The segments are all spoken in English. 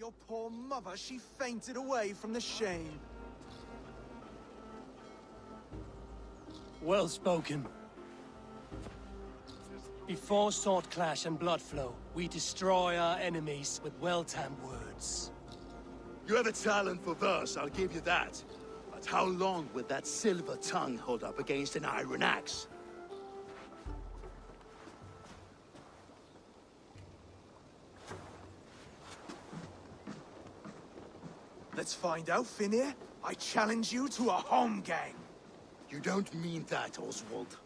Your poor mother, she fainted away from the shame. Well spoken. Before sword clash and blood flow, we destroy our enemies with well-timed words. You have a talent for verse, I'll give you that. But how long will that silver tongue hold up against an iron axe? Let's find out, Finir. I challenge you to a home gang. You don't mean that, Oswald.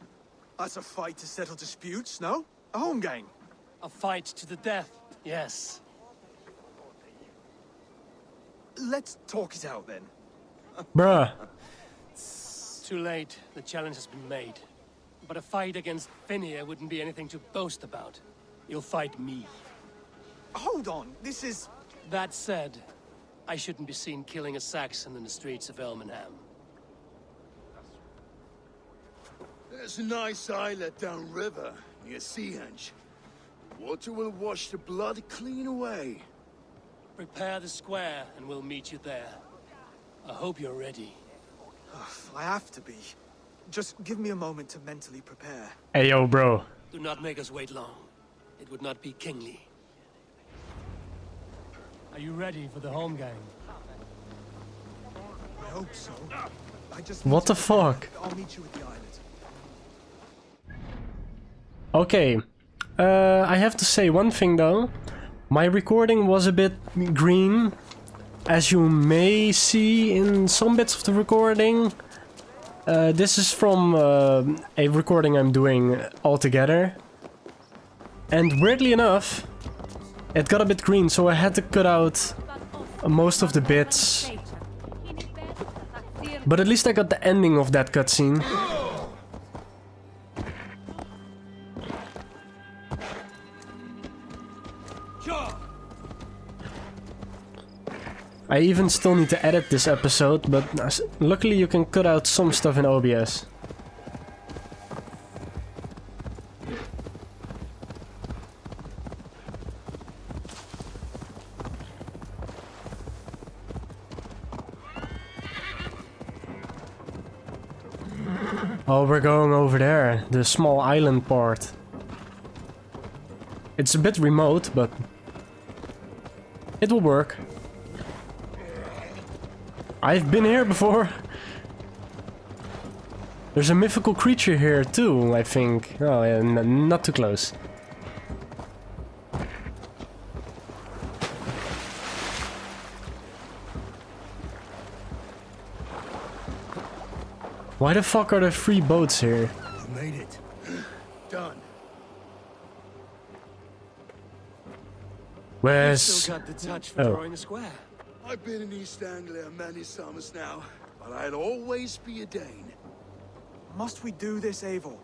That's a fight to settle disputes, no? A home gang. A fight to the death, yes. Let's talk it out then. Bruh. Too late, the challenge has been made. But a fight against Finir wouldn't be anything to boast about. You'll fight me. Hold on, this is... That said, I shouldn't be seen killing a Saxon in the streets of Elmenham. There's a nice islet downriver, near Seahenge. Water will wash the blood clean away. Prepare the square, and we'll meet you there. I hope you're ready. I have to be. Just give me a moment to mentally prepare. Hey yo, bro. Do not make us wait long. It would not be kingly. Are you ready for the home gang? I hope so. I just... What the fuck? I'll meet you at the islet. Okay. I have to say one thing though. My recording was a bit green. As you may see in some bits of the recording. This is from a recording I'm doing altogether. And weirdly enough, it got a bit green, so I had to cut out most of the bits. But at least I got the ending of that cutscene. I even still need to edit this episode, but luckily you can cut out some stuff in OBS. Oh, we're going over there, the small island part. It's a bit remote, but it will work. I've been here before. There's a mythical creature here too, I think. Oh yeah, not too close. Why the fuck are there 3 boats here? You made it. Done. Where's... Still got the touch for drawing the square. I've been in East Anglia many summers now, but I'll always be a Dane. Must we do this, Eivor?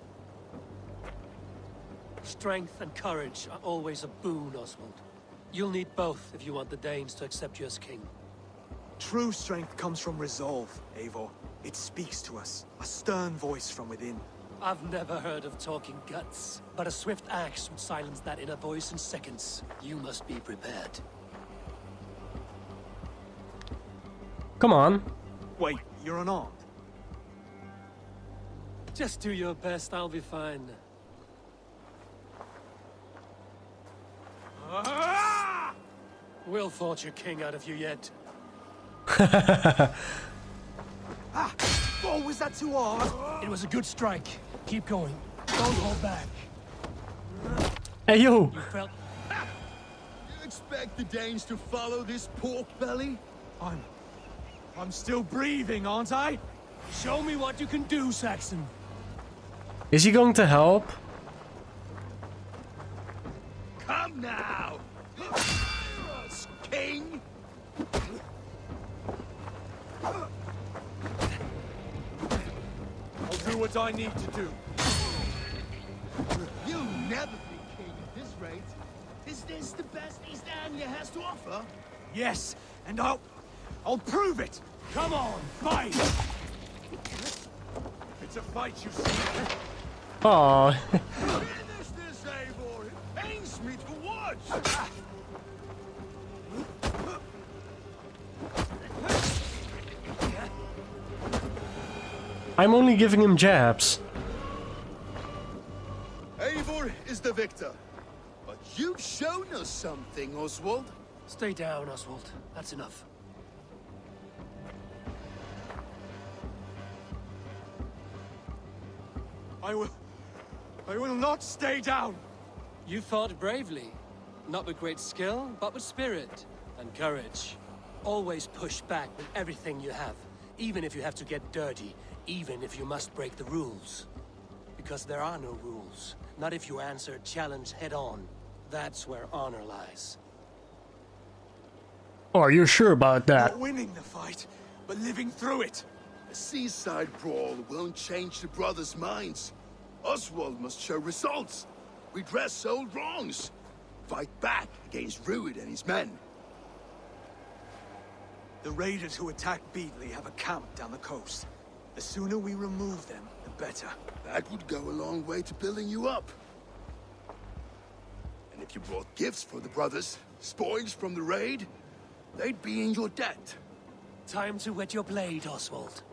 Strength and courage are always a boon, Oswald. You'll need both if you want the Danes to accept you as king. True strength comes from resolve, Eivor. It speaks to us, a stern voice from within. I've never heard of talking guts, but a swift axe would silence that inner voice in seconds. You must be prepared. Come on. Wait, you're unarmed? Just do your best, I'll be fine. We'll forge a king out of you yet. Oh, was that too hard? It was a good strike. Keep going. Don't hold back. Hey yo! You felt... You expect the Danes to follow this pork belly? I'm still breathing, aren't I? Show me what you can do, Saxon. Is he going to help? Come now! Us, king! I'll do what I need to do. You'll never be king at this rate. Is this the best East Anglia has to offer? Yes, and I'll prove it. Come on, fight! It's a fight, you see. Oh. Finish this, Eivor! It pains me to watch! I'm only giving him jabs. Eivor is the victor. But you've shown us something, Oswald. Stay down, Oswald. That's enough. I will not stay down! You fought bravely. Not with great skill, but with spirit and courage. Always push back with everything you have, even if you have to get dirty, even if you must break the rules. Because there are no rules. Not if you answer a challenge head on. That's where honor lies. Are you sure about that? Not winning the fight, but living through it. A seaside brawl won't change the brothers' minds. Oswald must show results. Redress old wrongs. Fight back against Rued and his men. The raiders who attacked Beatley have a camp down the coast. The sooner we remove them, the better. That would go a long way to building you up. And if you brought gifts for the brothers, spoils from the raid, they'd be in your debt. Time to wet your blade, Oswald.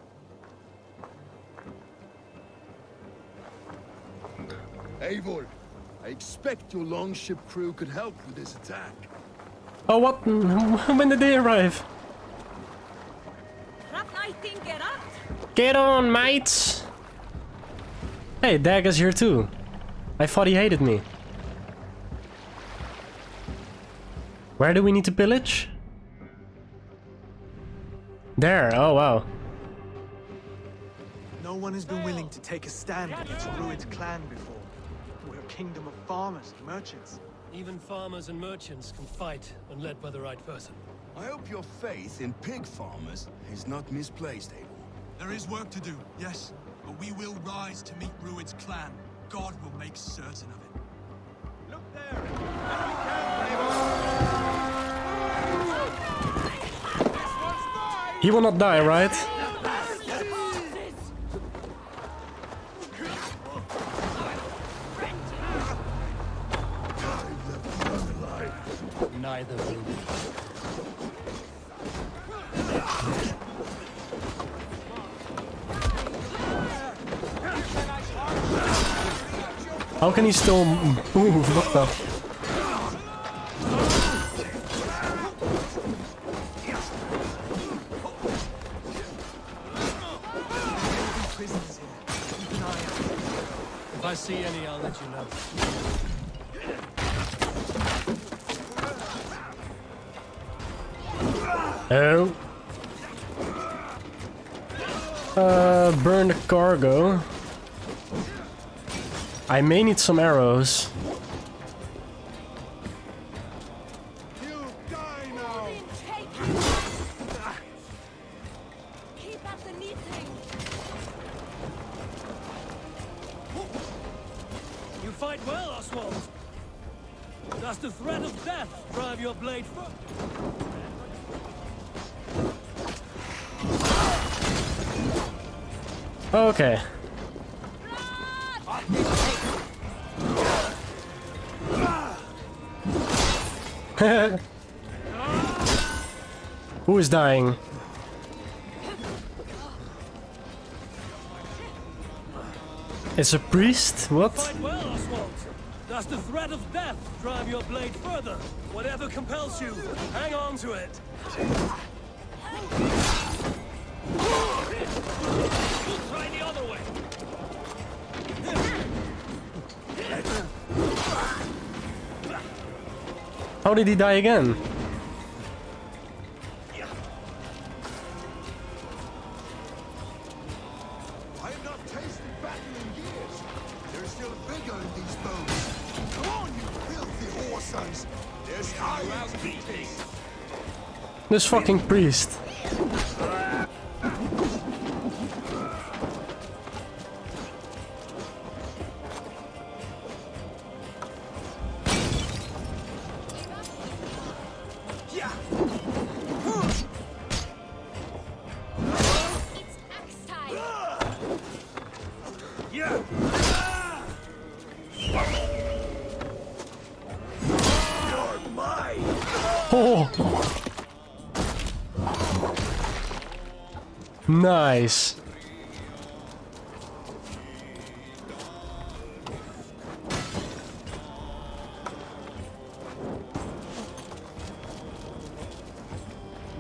Eivor, I expect your longship crew could help with this attack. Oh, what? When did they arrive? Get on, mates! Hey, Dagger's here too. I thought he hated me. Where do we need to pillage? There, oh wow. No one has been willing to take a stand against Rued's clan before. We're a kingdom of farmers and merchants. Even farmers and merchants can fight when led by the right person. I hope your faith in pig farmers is not misplaced, Eivor. There is work to do, yes, but we will rise to meet Rued's clan. God will make certain of it. Look there! He will not die, right? Neither will we. How can he still move? What the? If I see any, I'll let you know. Oh. Burn the cargo. I may need some arrows. You die now! Keep up the knitting. You fight well, Oswald. Does the threat of death drive your blade further? Okay. Who is dying? It's a priest? What? Fight well, Oswald. Does the threat of death drive your blade further? Whatever compels you, hang on to it. Try the other way. How did he die again? I have not tasted battle in years. There's still vigor in these bones. Come on, you filthy whore sons. There's iron to taste. This fucking priest. It's axe time. Oh. Nice.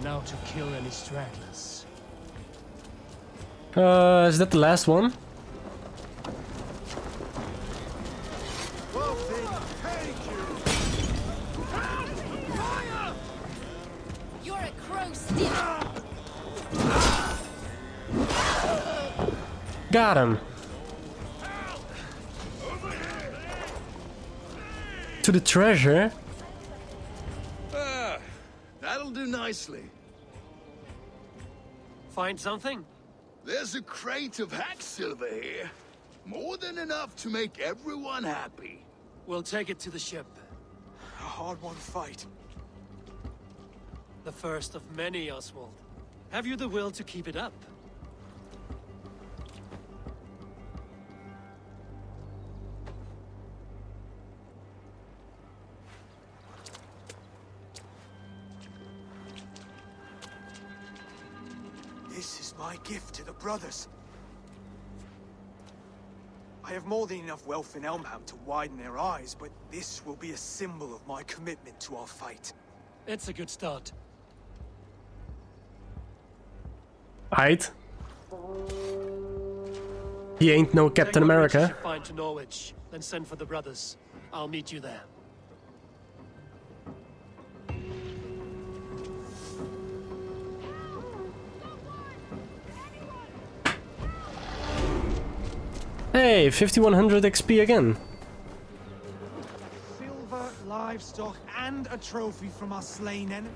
Now to kill any stragglers. Is that the last one? Well, then, take you! You're a crow stick. Got him. To the treasure. That'll do nicely. Find something? There's a crate of hack silver here. More than enough to make everyone happy. We'll take it to the ship. A hard-won fight. The first of many, Oswald. Have you the will to keep it up? This is my gift to the brothers. I have more than enough wealth in Elmham to widen their eyes, but this will be a symbol of my commitment to our fight. It's a good start. Aight. He ain't no Captain Take what riches America. you find to Norwich, then send for the brothers. I'll meet you there. Hey, 5100 XP again. Silver, livestock, and a trophy from our slain enemy.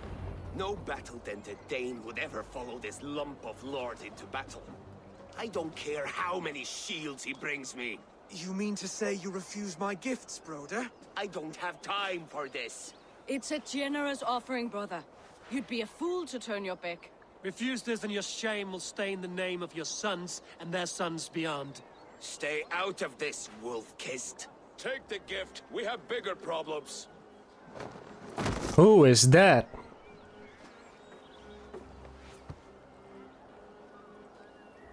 No battle-dented Dane would ever follow this lump of lord into battle. I don't care how many shields he brings me. You mean to say you refuse my gifts, Broder? I don't have time for this. It's a generous offering, brother. You'd be a fool to turn your back. Refuse this and your shame will stain the name of your sons and their sons beyond. Stay out of this, wolf-kissed. Take the gift. We have bigger problems. Who is that?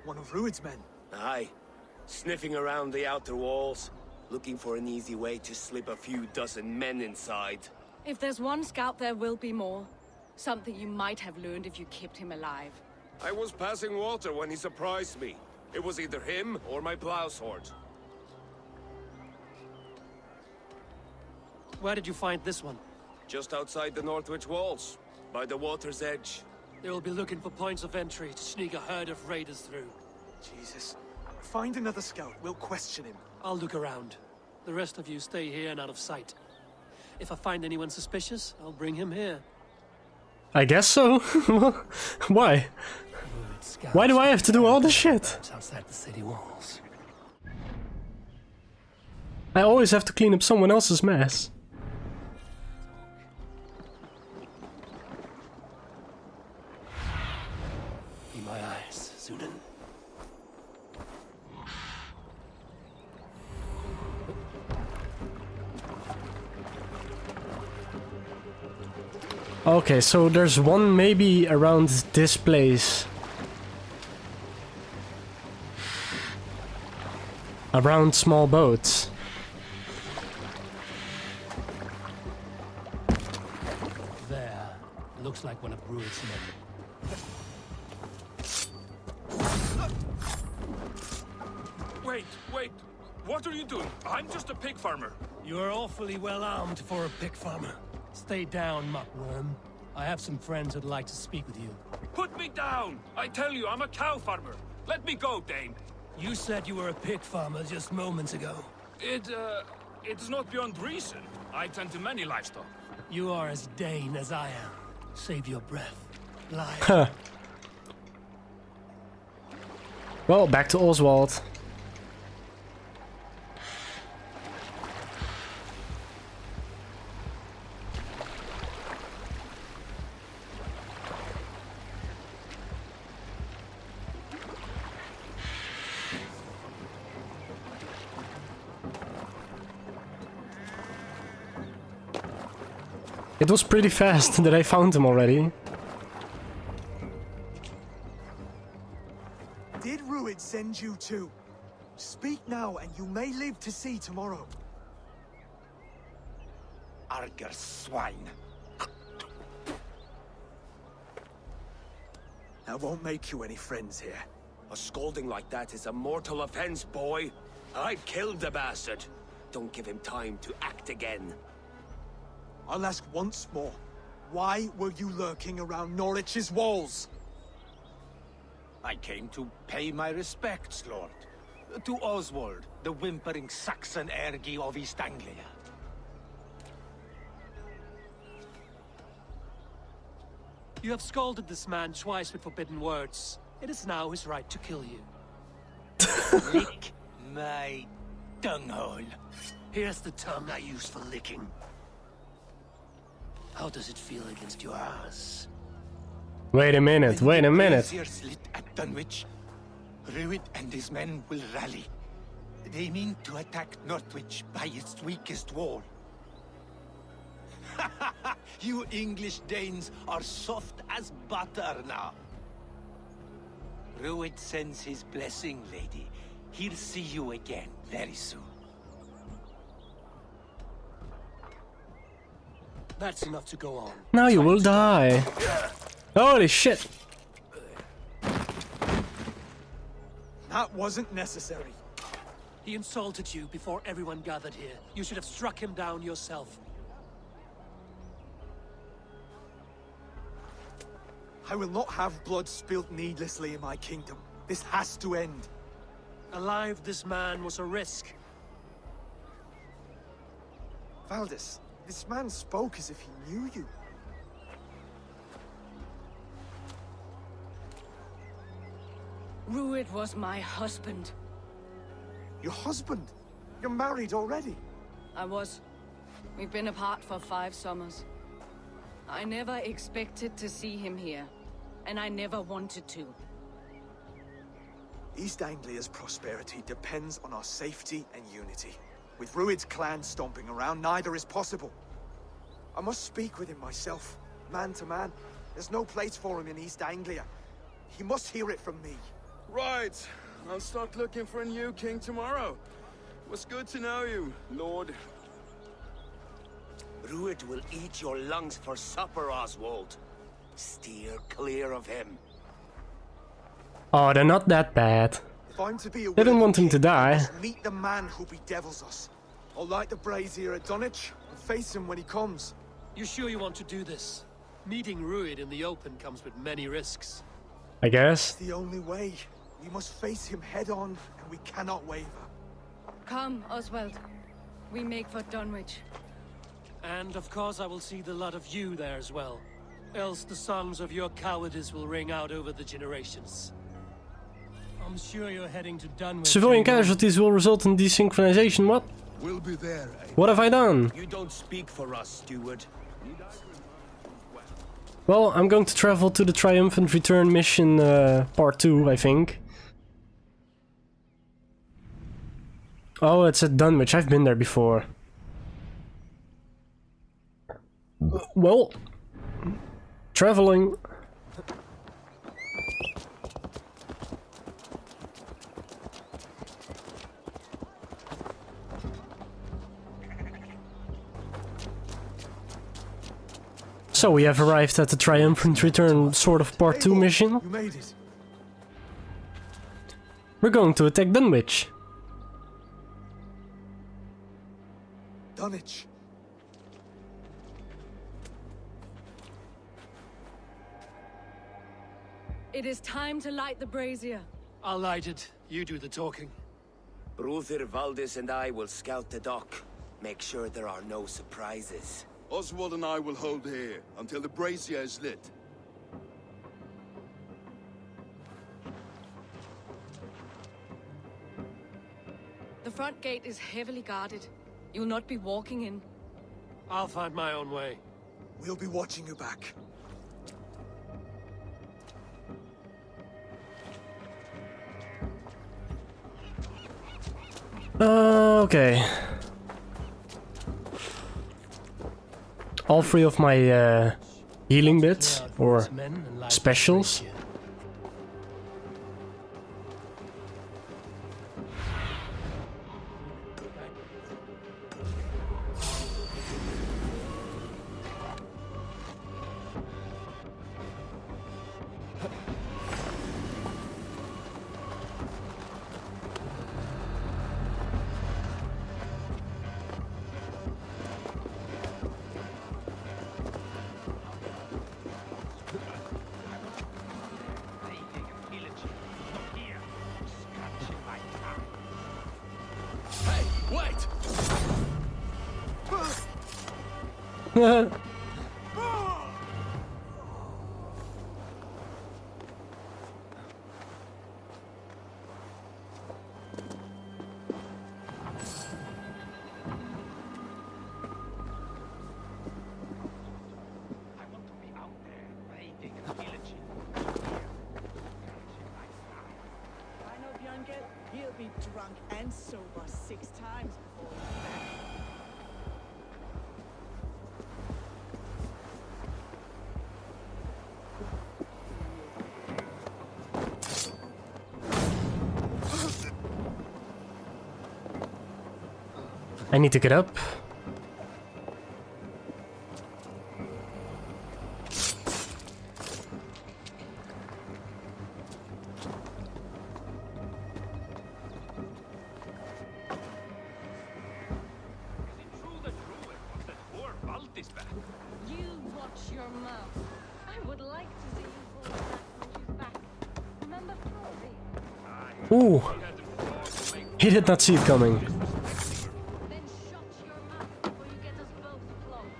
One of Rued's men. Aye. Sniffing around the outer walls, looking for an easy way to slip a few dozen men inside. If there's one scout, there will be more. Something you might have learned if you kept him alive. I was passing water when he surprised me. It was either him or my plow sword. Where did you find this one? Just outside the Northwich walls, by the water's edge. They will be looking for points of entry to sneak a herd of raiders through. Jesus. Find another scout. We'll question him. I'll look around. The rest of you stay here and out of sight. If I find anyone suspicious, I'll bring him here. I guess so. Why? Why do I have to do all this shit? Outside the city walls. I always have to clean up someone else's mess. Be my eyes, Zunan. Okay, so there's one maybe around this place. Around small boats. There. Looks like one of Rued's men. Wait. What are you doing? I'm just a pig farmer. You are awfully well armed for a pig farmer. Stay down, muckworm. I have some friends who'd like to speak with you. Put me down! I tell you, I'm a cow farmer. Let me go, Dane. You said you were a pig farmer just moments ago. It's not beyond reason. I tend to many livestock. You are as Dane as I am. Save your breath. Lie. Huh. Well, back to Oswald. It was pretty fast that I found him already. Did Rued send you too? Speak now, and you may live to see tomorrow. Arger swine. I won't make you any friends here. A scolding like that is a mortal offense, boy. I've killed the bastard. Don't give him time to act again. I'll ask once more. Why were you lurking around Norwich's walls? I came to pay my respects, Lord. To Oswald, the whimpering Saxon ergi of East Anglia. You have scolded this man twice with forbidden words. It is now his right to kill you. Lick my dunghole. Here's the tongue I use for licking. How does it feel against your ass? Wait a minute, wait a minute. Brazier slit at Dunwich. Rued and his men will rally. They mean to attack Northwich by its weakest wall. You English Danes are soft as butter now. Rued sends his blessing, lady. He'll see you again very soon. That's enough to go on. Now you will die. Holy shit. That wasn't necessary. He insulted you before everyone gathered here. You should have struck him down yourself. I will not have blood spilt needlessly in my kingdom. This has to end. Alive, this man was a risk. Valdis, this man spoke as if he knew you. Rued was my husband. Your husband? You're married already? I was. We've been apart for 5 summers. I never expected to see him here, and I never wanted to. East Anglia's prosperity depends on our safety and unity. With Rued's clan stomping around, neither is possible. I must speak with him myself, man to man. There's no place for him in East Anglia. He must hear it from me. Right. I'll start looking for a new king tomorrow. It was good to know you, Lord. Rued will eat your lungs for supper, Oswald. Steer clear of him. Oh, they're not that bad. If I'm to be a They don't worthy want him to king, die. I must meet the man who bedevils us. I'll light the brazier at Dunwich and face him when he comes. You sure you want to do this? Meeting Rued in the open comes with many risks. I guess. It's the only way. We must face him head on, and we cannot waver. Come, Oswald. We make for Dunwich. And of course I will see the lot of you there as well. Else the songs of your cowardice will ring out over the generations. I'm sure you're heading to Dunwich. Civilian casualties will result in desynchronization. What? We'll be there, What have I done? You don't speak for us, steward. Well, I'm going to travel to the Triumphant Return mission part 2, I think. Oh, it's at Dunwich. I've been there before. Well, traveling. So we have arrived at the Triumphant Return sort of part 2 mission. You made it. We're going to attack Dunwich. Dunwich. It is time to light the brazier. I'll light it. You do the talking. Brother Valdis and I will scout the dock. Make sure there are no surprises. Oswald and I will hold here until the brazier is lit. The front gate is heavily guarded. You'll not be walking in. I'll find my own way. We'll be watching you back. Okay. All 3 of my healing bits, or specials. He'll be drunk and sober 6 times before he's back. I need to get up. You watch your mouth. I would like to see you pull back when she's back. Remember Florrie? Ooh. He did not see it coming. Then shut your mouth before you get us both flogged.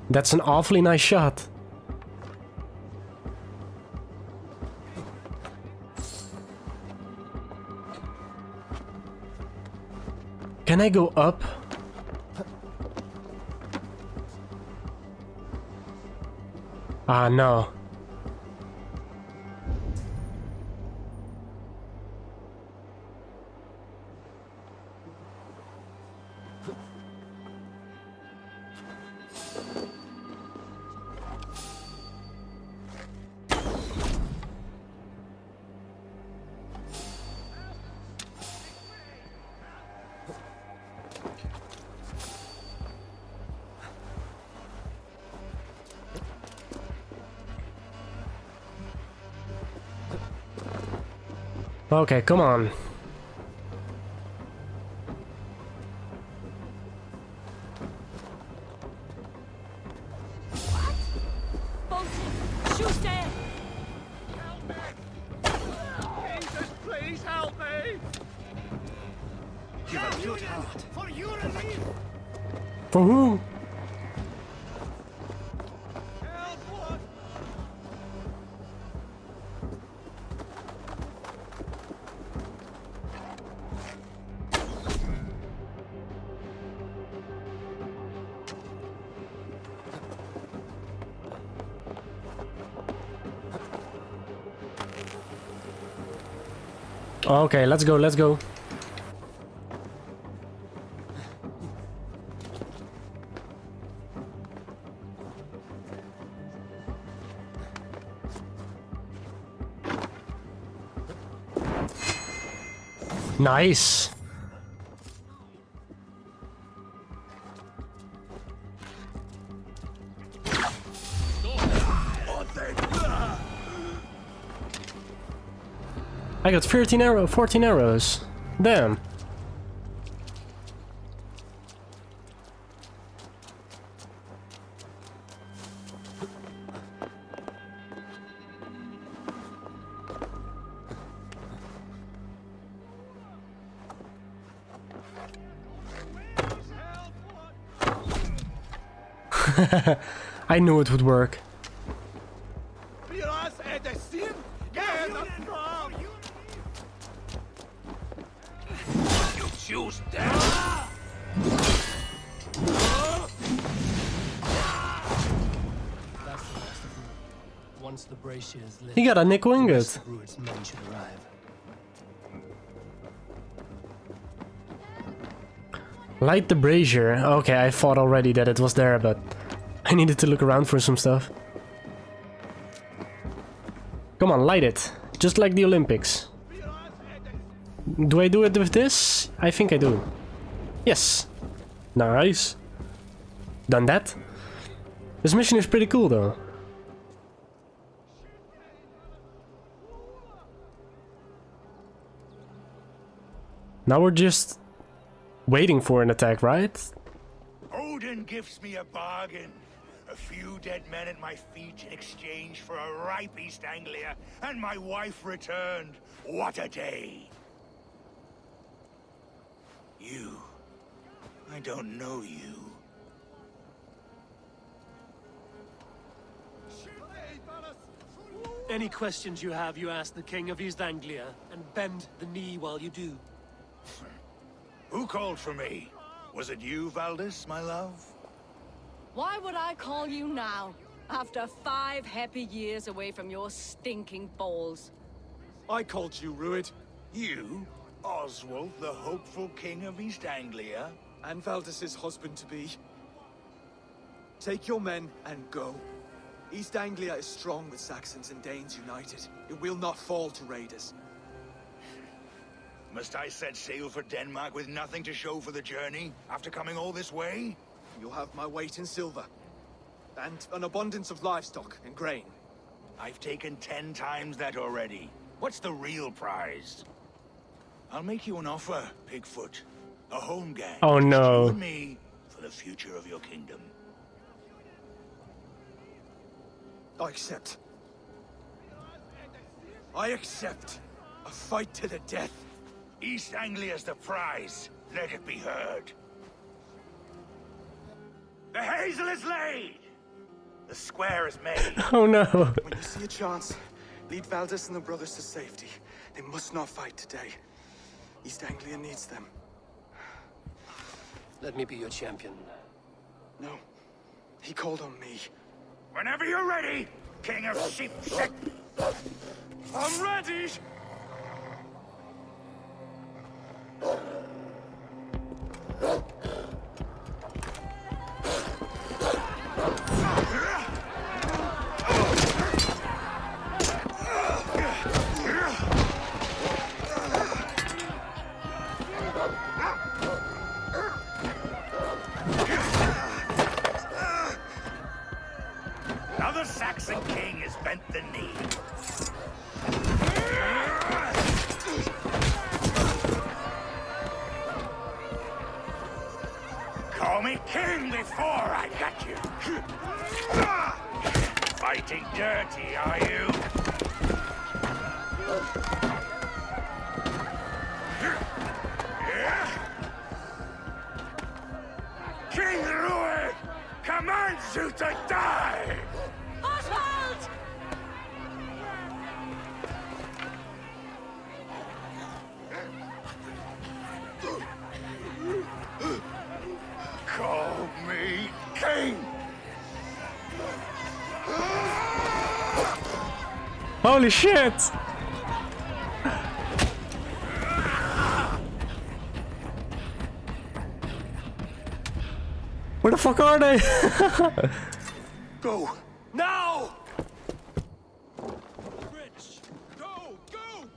That's an awfully nice shot. Can I go up? Ah, no. Okay, come on. Bolton, shoot there! Jesus, please help me! Give a good heart. For your relief! For who? Okay, let's go, let's go. Nice. I got 14 arrows. Damn. I knew it would work. Choose that! That's the last of them. Once the brazier is lit, He got a nickel the ingot. rest of Rued's men should arrive. Light the brazier. Okay, I thought already that it was there, but I needed to look around for some stuff. Come on, light it. Just like the Olympics. Do I do it with this? I think I do. Yes. Nice. Done that. This mission is pretty cool though. Now we're just waiting for an attack, right? Hold Odin gives me a bargain. A few dead men at my feet in exchange for a ripe East Anglia, and my wife returned. What a day! You. I don't know you. Any questions you have, you ask the King of East Anglia, and bend the knee while you do. Who called for me? Was it you, Valdis, my love? Why would I call you now, after 5 happy years away from your stinking balls? I called you, Ruid. You? Oswald, the hopeful king of East Anglia? And Valdis's husband-to-be. Take your men and go. East Anglia is strong with Saxons and Danes united. It will not fall to raiders. Must I set sail for Denmark with nothing to show for the journey, after coming all this way? You'll have my weight in silver. And an abundance of livestock and grain. I've taken 10 times that already. What's the real prize? I'll make you an offer, Pigfoot. A home gang. Oh no. You and me for the future of your kingdom. I accept. I accept. A fight to the death. East Anglia's the prize. Let it be heard. The hazel is laid! The square is made. Oh no. When you see a chance, lead Valdis and the brothers to safety. They must not fight today. East Anglia needs them. Let me be your champion. No. He called on me. Whenever you're ready, King of Sheepshead. I'm ready! Now the Saxon king has bent the knee. Call me king before I got you. Fighting dirty, are you? King Ruid commands you to die! Oswald! Call me king! Holy shit! Where the fuck are they? Go! Now! Bridge! Go! Go!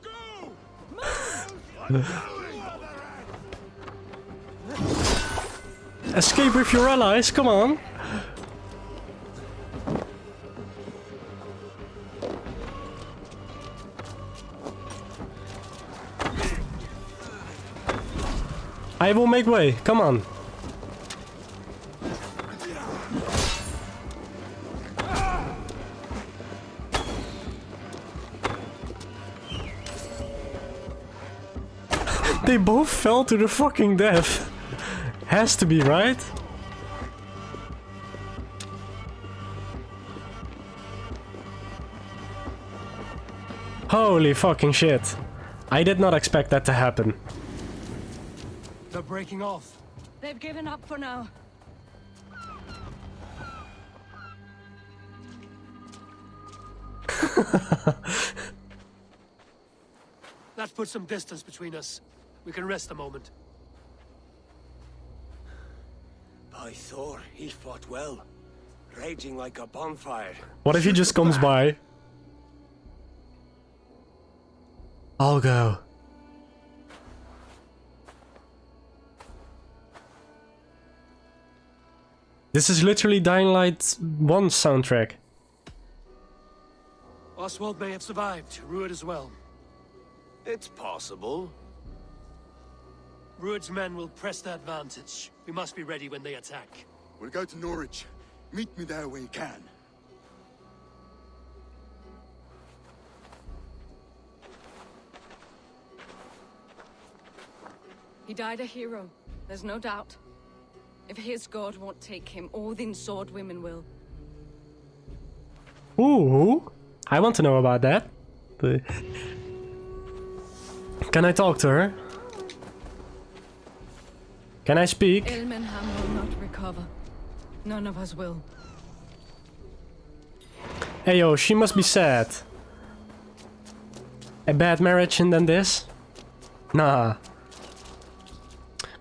Go! Escape with your allies, come on. I will make way, come on. They both fell to the fucking death. Has to be, right? Holy fucking shit. I did not expect that to happen. They're breaking off. They've given up for now. That puts some distance between us. We can rest a moment. By Thor, he fought well. Raging like a bonfire. What if he just comes by? I'll go. This is literally Dying Light 1 soundtrack. Oswald may have survived, Ruid as well. It's possible. Ruid's men will press the advantage. We must be ready when they attack. We'll go to Norwich. Meet me there when you can. He died a hero, there's no doubt. If his god won't take him, Odin's sword women will. Ooh, I want to know about that. But can I talk to her? Can I speak? Elmenham will not recover. None of us will. Hey yo, she must be sad. A bad marriage and then this? Nah.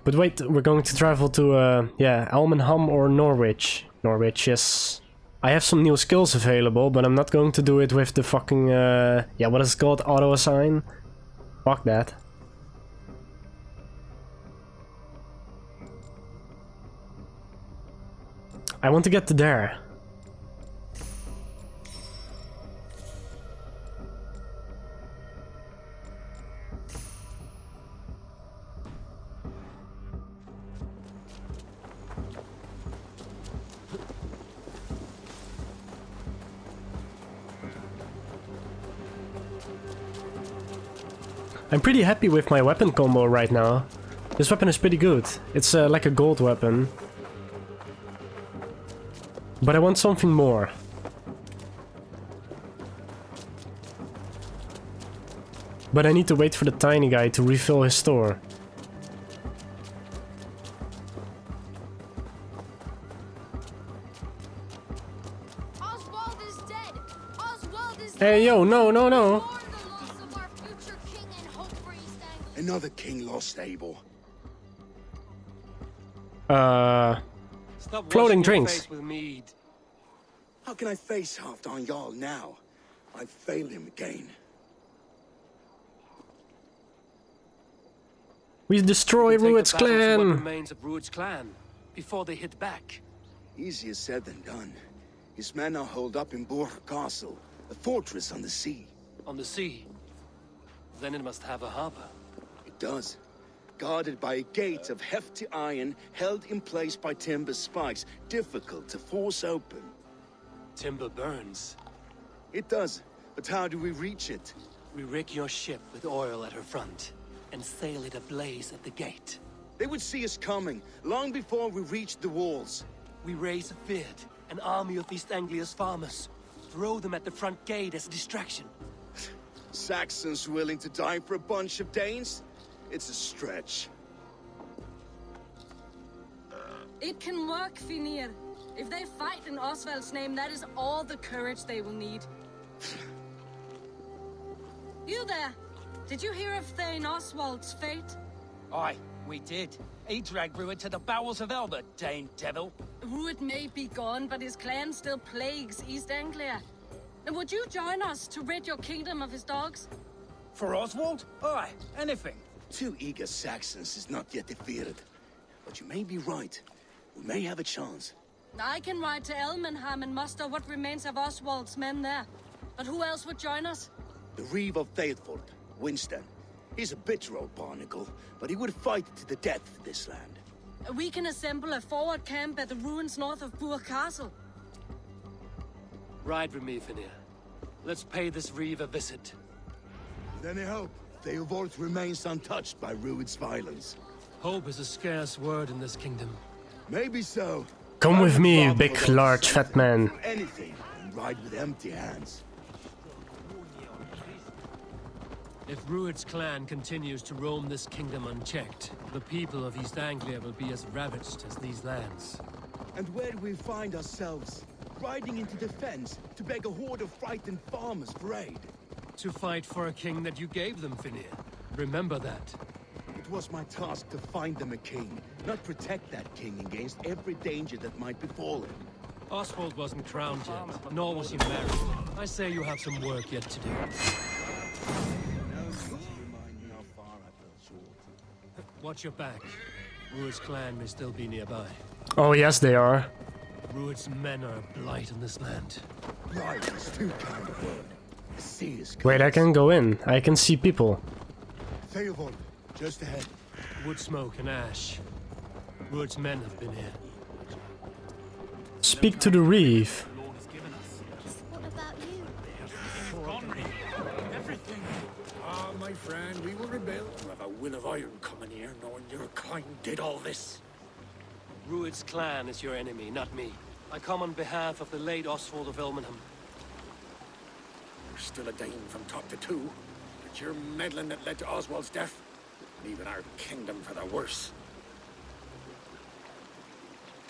But wait, we're going to travel to, yeah, Elmenham or Norwich. Norwich, yes. I have some new skills available, but I'm not going to do it with the fucking, yeah, what is it called? Auto-assign? Fuck that. I want to get to there. I'm pretty happy with my weapon combo right now. This weapon is pretty good. It's like a gold weapon. But I want something more. But I need to wait for the tiny guy to refill his store. Oswald is dead. Oswald is Hey yo, no, no, no. Another king lost, Eivor. Stop Floating washing your drinks. face with mead. How can I face Halfdan Jarl now? I've failed him again. We destroy Take the Rued's battle to what clan. remains of Rued's clan before they hit back. Easier said than done. His men are holed up in Borg Castle, a fortress on the sea. On the sea. Then it must have a harbor. It does. Guarded by a gate of hefty iron, held in place by timber spikes, difficult to force open. Timber burns. It does, but how do we reach it? We rig your ship with oil at her front, and sail it ablaze at the gate. They would see us coming, long before we reached the walls. We raise a Fyrd, an army of East Anglia's farmers. Throw them at the front gate as a distraction. Saxons willing to die for a bunch of Danes? It's a stretch. It can work, Finir. If they fight in Oswald's name, that is all the courage they will need. You there! Did you hear of Thane Oswald's fate? Aye, we did. He dragged Rued to the bowels of Elbert, Dane devil. Rued may be gone, but his clan still plagues East Anglia. And would you join us to rid your kingdom of his dogs? For Oswald? Aye, anything. 2 eager Saxons is not yet defeated. But you may be right. We may have a chance. I can ride to Elmenham and muster what remains of Oswald's men there. But who else would join us? The Reeve of Thetford, Winston. He's a bitter old barnacle, but he would fight to the death for this land. We can assemble a forward camp at the ruins north of Burg Castle. Ride with me, Finir. Let's pay this Reeve a visit. With any hope, Thetford remains untouched by Rued's violence. Hope is a scarce word in this kingdom. Maybe so. Come with me, Rather big, follow large, Saxons fat man. do anything and ride with empty hands. If Rued's clan continues to roam this kingdom unchecked, the people of East Anglia will be as ravaged as these lands. And where do we find ourselves? Riding into defense to beg a horde of frightened farmers for aid. To fight for a king that you gave them, Finir. Remember that. It was my task to find them a king, not protect that king against every danger that might befall him. Oswald wasn't crowned yet, nor was he married. I say you have some work yet to do. Watch your back. Rued's clan may still be nearby. Oh yes, they are. Rued's men are a blight on this land. Right is too kind of word. The sea is Wait, I can go in. I can see people. Thetford, just ahead. Wood smoke and ash. Rued's men have been here. Speak to the reef. What about you? Everything. Ah, my friend, we will rebel. You have a will of iron coming here, knowing your kind did all this. Rued's clan is your enemy, not me. I come on behalf of the late Oswald of Elmenham. You're still a Dane from top to two. It's your meddling that led to Oswald's death, leaving our kingdom for the worse.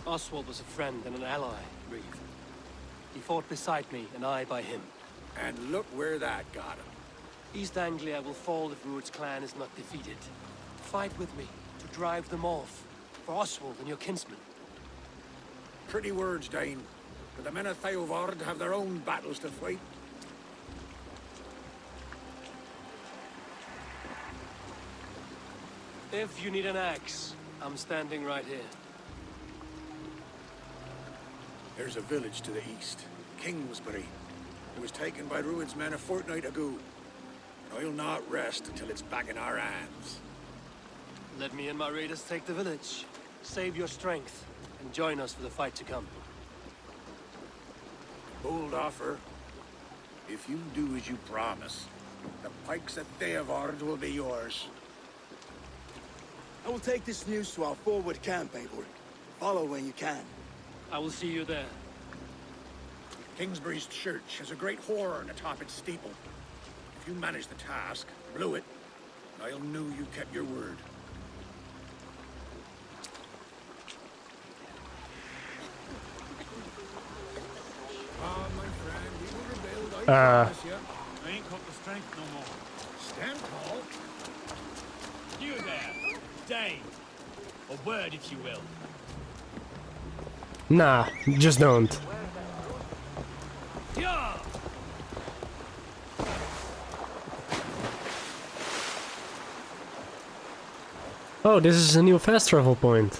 Oswald was a friend and an ally, Reeve. He fought beside me, and I by him. And look where that got him. East Anglia will fall if Rued's clan is not defeated. Fight with me to drive them off, for Oswald and your kinsmen. Pretty words, Dane. But the men of Eivor have their own battles to fight. If you need an axe, I'm standing right here. There's a village to the east, Kingsbury. It was taken by Rued's men a fortnight ago. And I'll not rest until it's back in our hands. Let me and my raiders take the village. Save your strength, and join us for the fight to come. Bold offer. If you do as you promise, the pikes at Eivor will be yours. I will take this news to our forward camp, Eivor. Follow when you can. I will see you there. Kingsbury's church has a great horn atop its steeple. If you manage the task, blew it, I'll know you kept your word. Ah, my friend, we will rebuild. I promise you. I ain't got the strength no more. Stand tall. You there, Dane. A word, if you will. Nah, just don't. Yeah. Oh, this is a new fast travel point.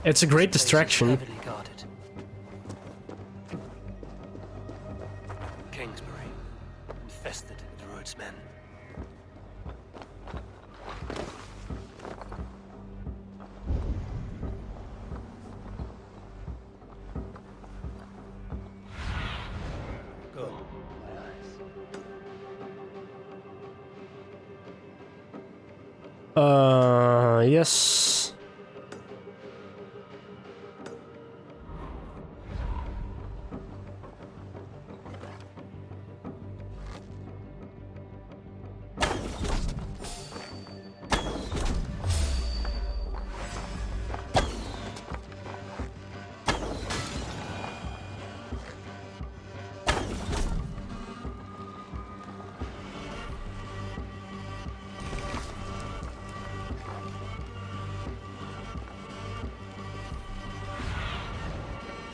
It's a great distraction. Heavily guarded. Kingsbury, infested with Rued's men. Good. Yes.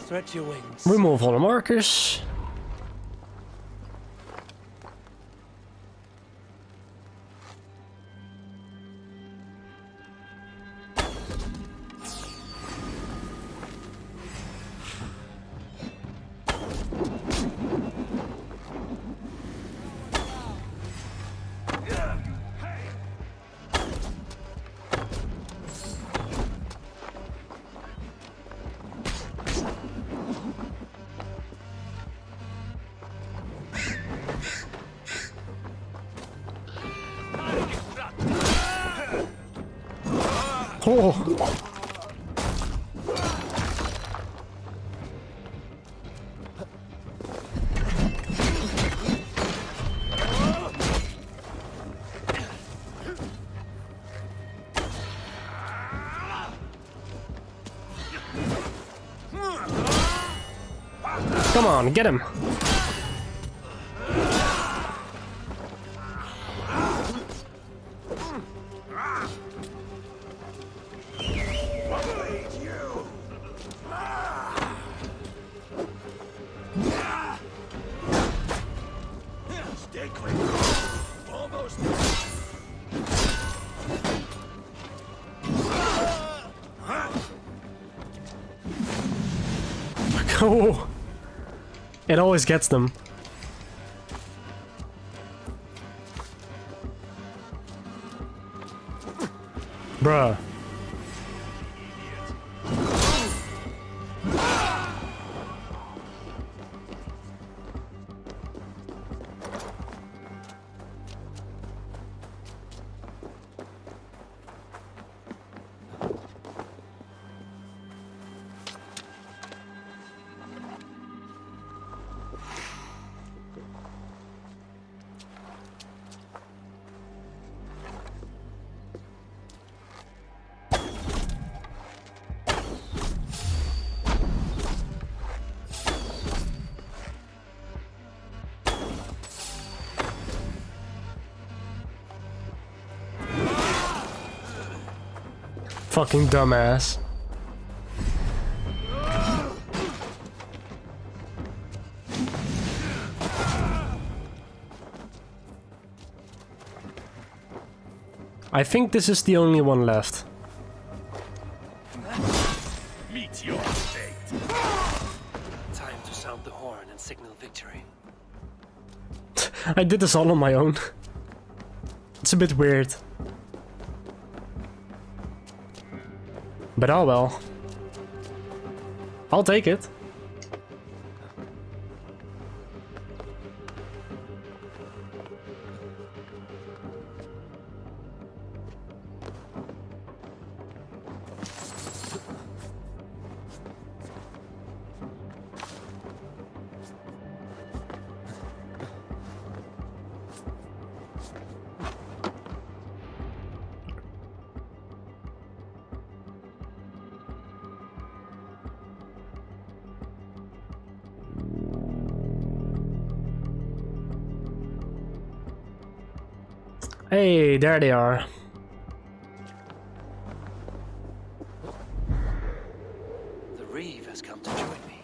Stretch your wings. Remove all the markers. Oh. Come on, get him. Stay quick. Almost. Oh, it always gets them. Bruh. Fucking dumbass. I think this is the only one left. Meet your fate. Time to sound the horn and signal victory. I did this all on my own. It's a bit weird. But oh well. I'll take it. Hey, there they are. The Reeve has come to join me.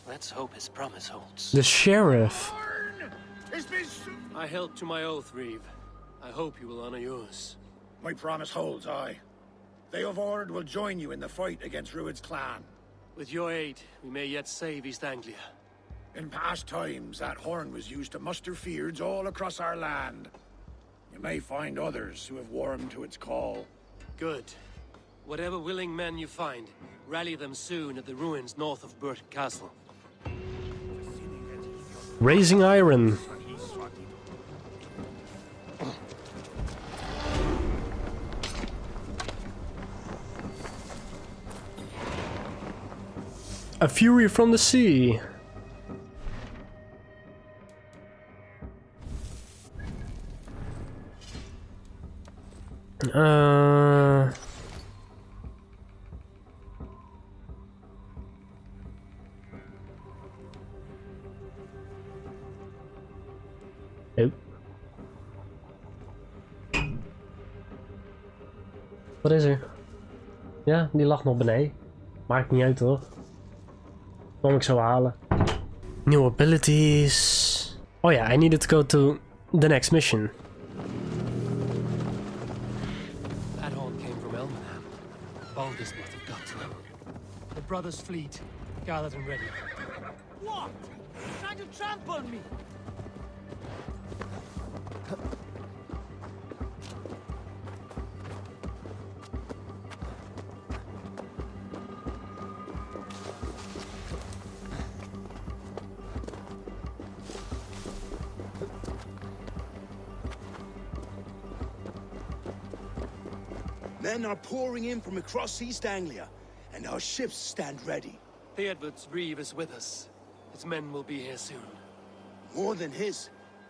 Let's hope his promise holds. The sheriff. I held to my oath, Reeve. I hope you will honor yours. My promise holds, aye. Eivor will join you in the fight against Rued's clan. With your aid, we may yet save East Anglia. In past times, that horn was used to muster fyrds all across our land. You may find others who have warmed to its call. Good. Whatever willing men you find, rally them soon at the ruins north of Burt Castle. Raising iron. A fury from the sea. Nope. Wat is er? Ja, die lag nog beneden. Maakt niet uit hoor. Kom ik zo halen. New abilities. Oh yeah, I needed to go to the next mission. That horn came from Elmenham. Baldus must have got to him. The brothers' fleet, gathered and ready. What? Trying to trample me? Men are pouring in from across East Anglia, and our ships stand ready. Theodward's Reeve is with us. His men will be here soon. More than his,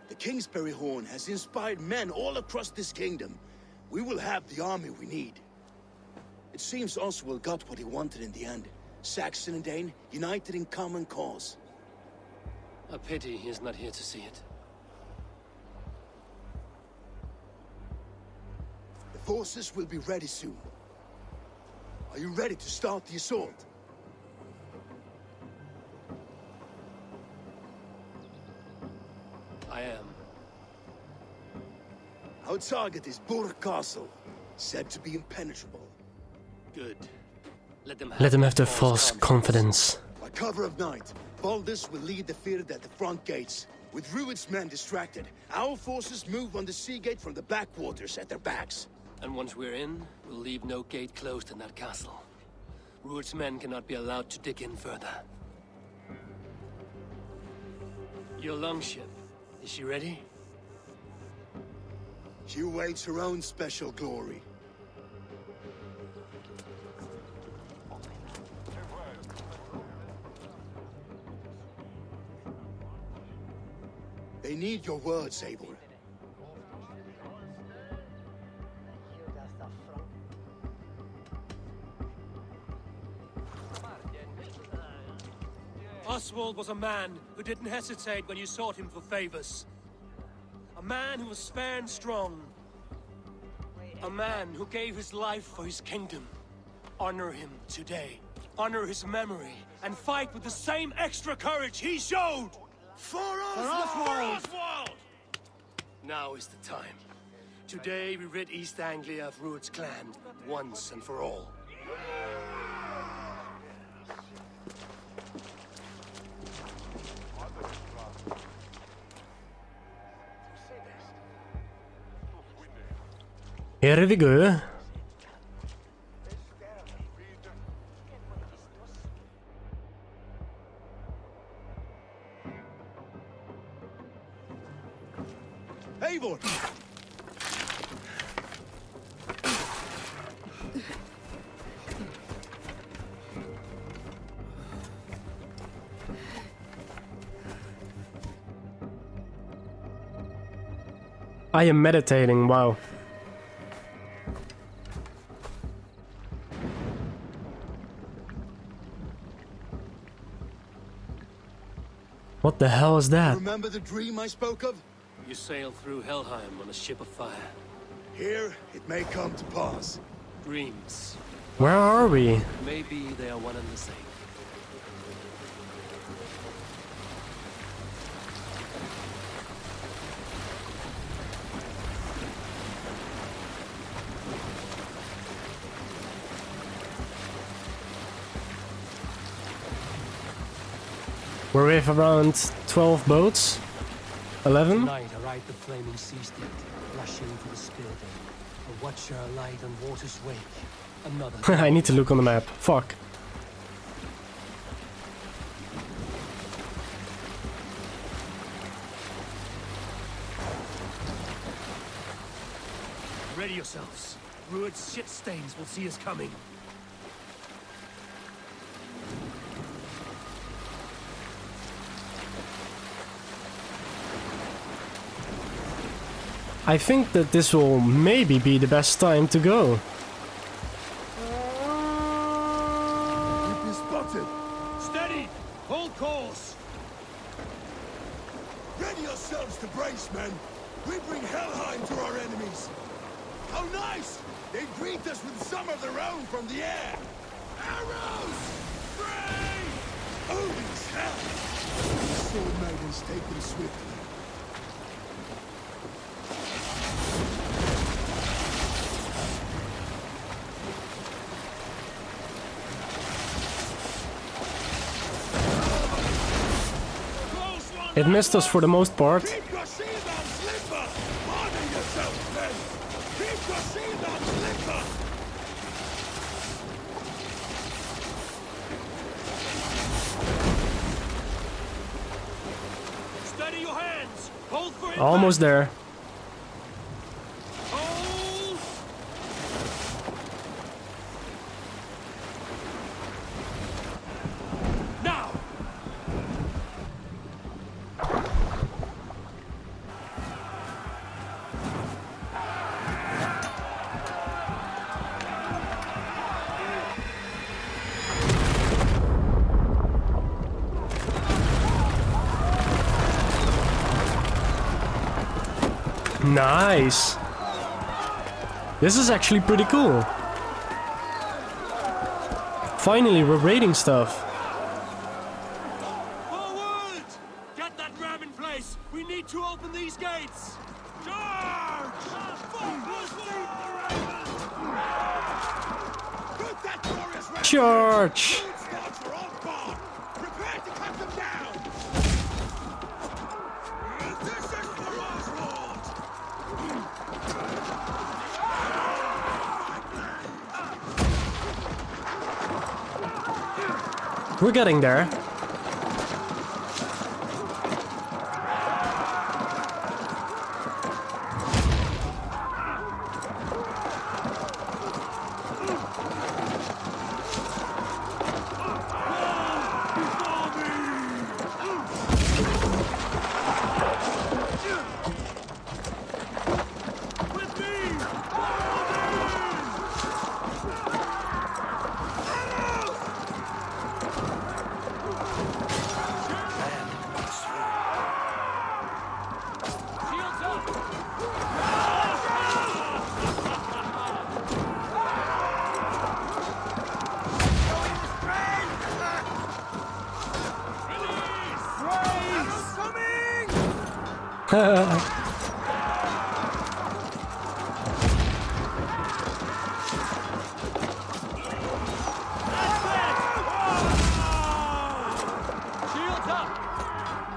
the Kingsbury Horn has inspired men all across this kingdom. We will have the army we need. It seems Oswald got what he wanted in the end. Saxon and Dane united in common cause. A pity he is not here to see it. The forces will be ready soon. Are you ready to start the assault? I am. Our target is Burg Castle, said to be impenetrable. Good. Let them have their false confidence. By cover of night, Baldus will lead the field at the front gates. With Rued's men distracted, our forces move on the sea gate from the backwaters at their backs. And once we're in, we'll leave no gate closed in that castle. Rued's men cannot be allowed to dig in further. Your longship, is she ready? She awaits her own special glory. They need your words, Eivor. Oswald was a man who didn't hesitate when you sought him for favors. A man who was fair and strong. A man who gave his life for his kingdom. Honor him today. Honor his memory. And fight with the same extra courage he showed! For Oswald! Now is the time. Today we rid East Anglia of Rued's clan, once and for all. Here we go. Eivor! I am meditating, wow. What the hell is that? Remember the dream I spoke of? You sail through Helheim on a ship of fire. Here, it may come to pass. Dreams. Where are we? Maybe they are one and the same. We're with around 12 boats? 11? Tonight arrived the flaming sea steed, rushing for the spear day. A watcher light on water's wake. Another. I need to look on the map. Fuck. Ready yourselves. Rued's shit stains will see us coming. I think that this will maybe be the best time to go. We've been spotted. Steady! Hold course! Ready yourselves to brace, men. We bring Helheim to our enemies. How nice! They greet us with some of their own from the air. Arrows! Brave! Holy hell! The sword maidens take them swiftly. It missed us for the most part. Keep your shield on, Slipper! Honor yourself, men! Keep your shield on, Slipper! Steady your hands! Hold for it! Almost there. Hold! Now! Nice. This is actually pretty cool. Finally, we're raiding stuff. Forward! Get that ram in place! We need to open these gates! Charge! Charge! Prepare to cut them down! This is for Oswald! We're getting there.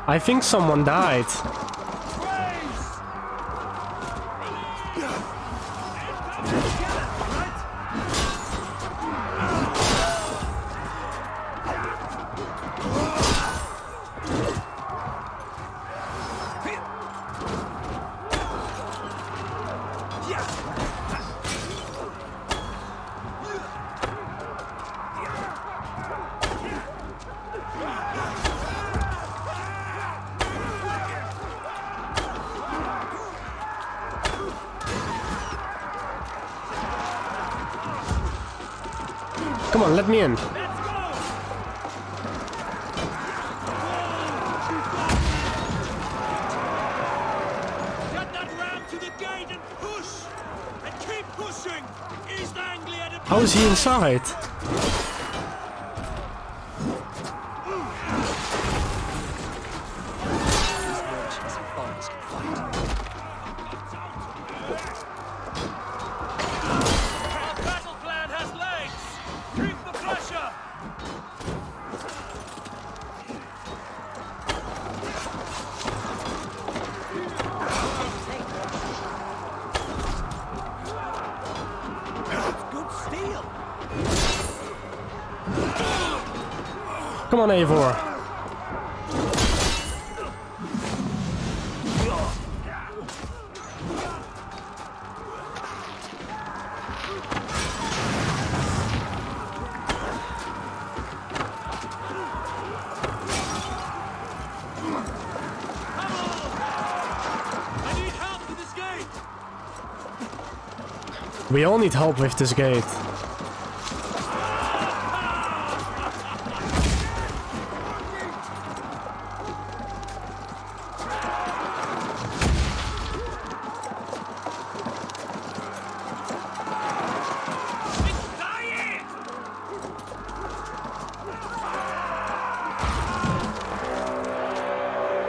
I think someone died. Come on, let me in. Get that ram to the gate and push! And keep pushing! East Anglia... How is he inside? Come on, Eivor. I need help with this gate! We all need help with this gate.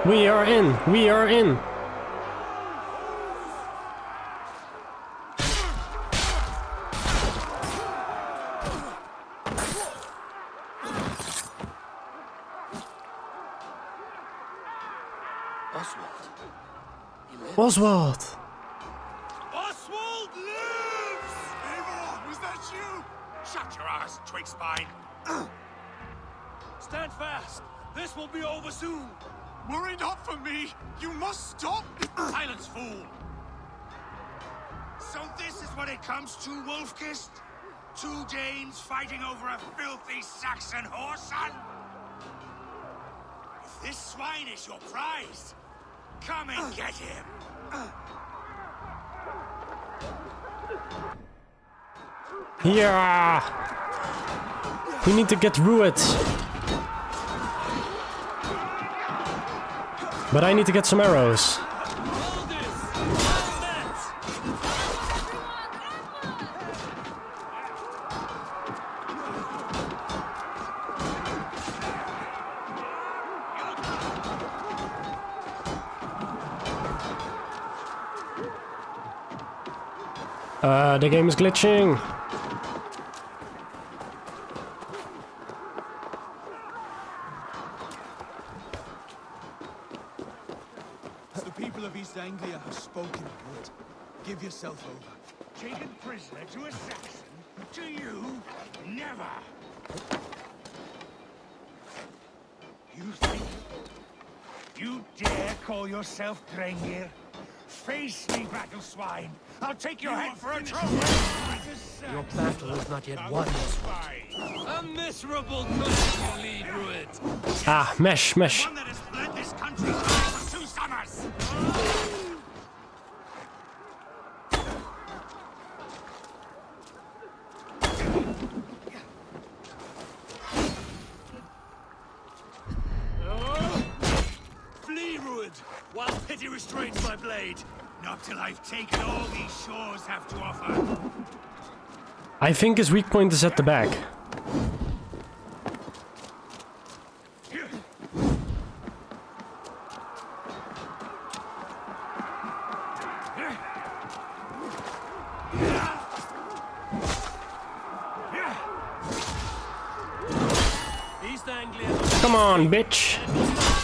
We are in! We are in! Oswald! Oswald lives! Eivor, was that you? Shut your ass, twig spine! Stand fast! This will be over soon! Worry not for me! You must stop! Silence, fool! So this is what it comes to, Wolfkist? Two Danes fighting over a filthy Saxon whoreson? If this swine is your prize, come and get him! Yeah! We need to get Rued. But I need to get some arrows. Hold this! The game is glitching. The people of East Anglia have spoken, Wood. Give yourself over. Taken prisoner to a Saxon? To you? Never! You think? You dare call yourself Drengir? Face me, battle swine! I'll take your head for a trophy! Your battle is not yet won. A miserable course you lead, Ruid. Ah, mesh. One that has fled this country for 2 summers! Flee, Ruid, while pity restrains my blade. Not till I've taken all these shores have to offer. I think his weak point is at the back. East Anglia. Come on, bitch.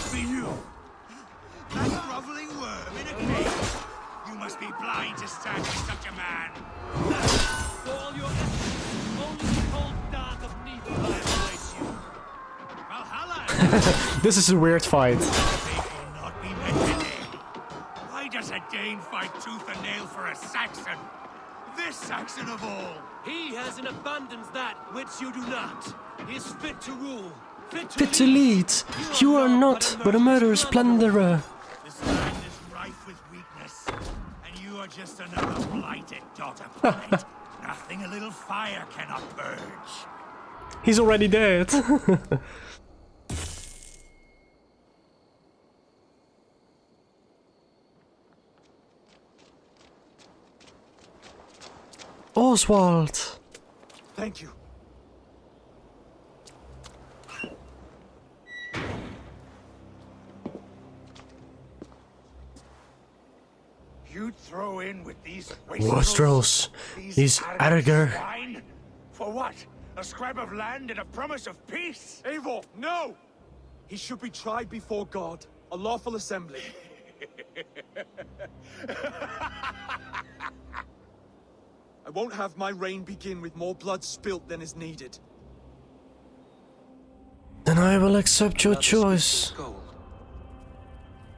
For you. That groveling worm in a cage. You must be blind to stand with such a man. For all your efforts, only the cold dark of Niflheim awaits you. Valhalla! This is a weird fight. They will not be met today. Why does a Dane fight tooth and nail for a Saxon? This Saxon of all. He has in abundance that which you do not. He is fit to rule. Fit to lead. You are not, but a murderous plunderer. This land is rife with weakness, and you are just another blighted dot of blight. Nothing a little fire cannot purge. He's already dead. Oswald. Thank you. You throw in with these Wastrels. He's Edgar. swine? For what? A scrap of land and a promise of peace? Eivor, no! He should be tried before God, a lawful assembly. I won't have my reign begin with more blood spilt than is needed. Then I will accept your Another choice. scoop of gold.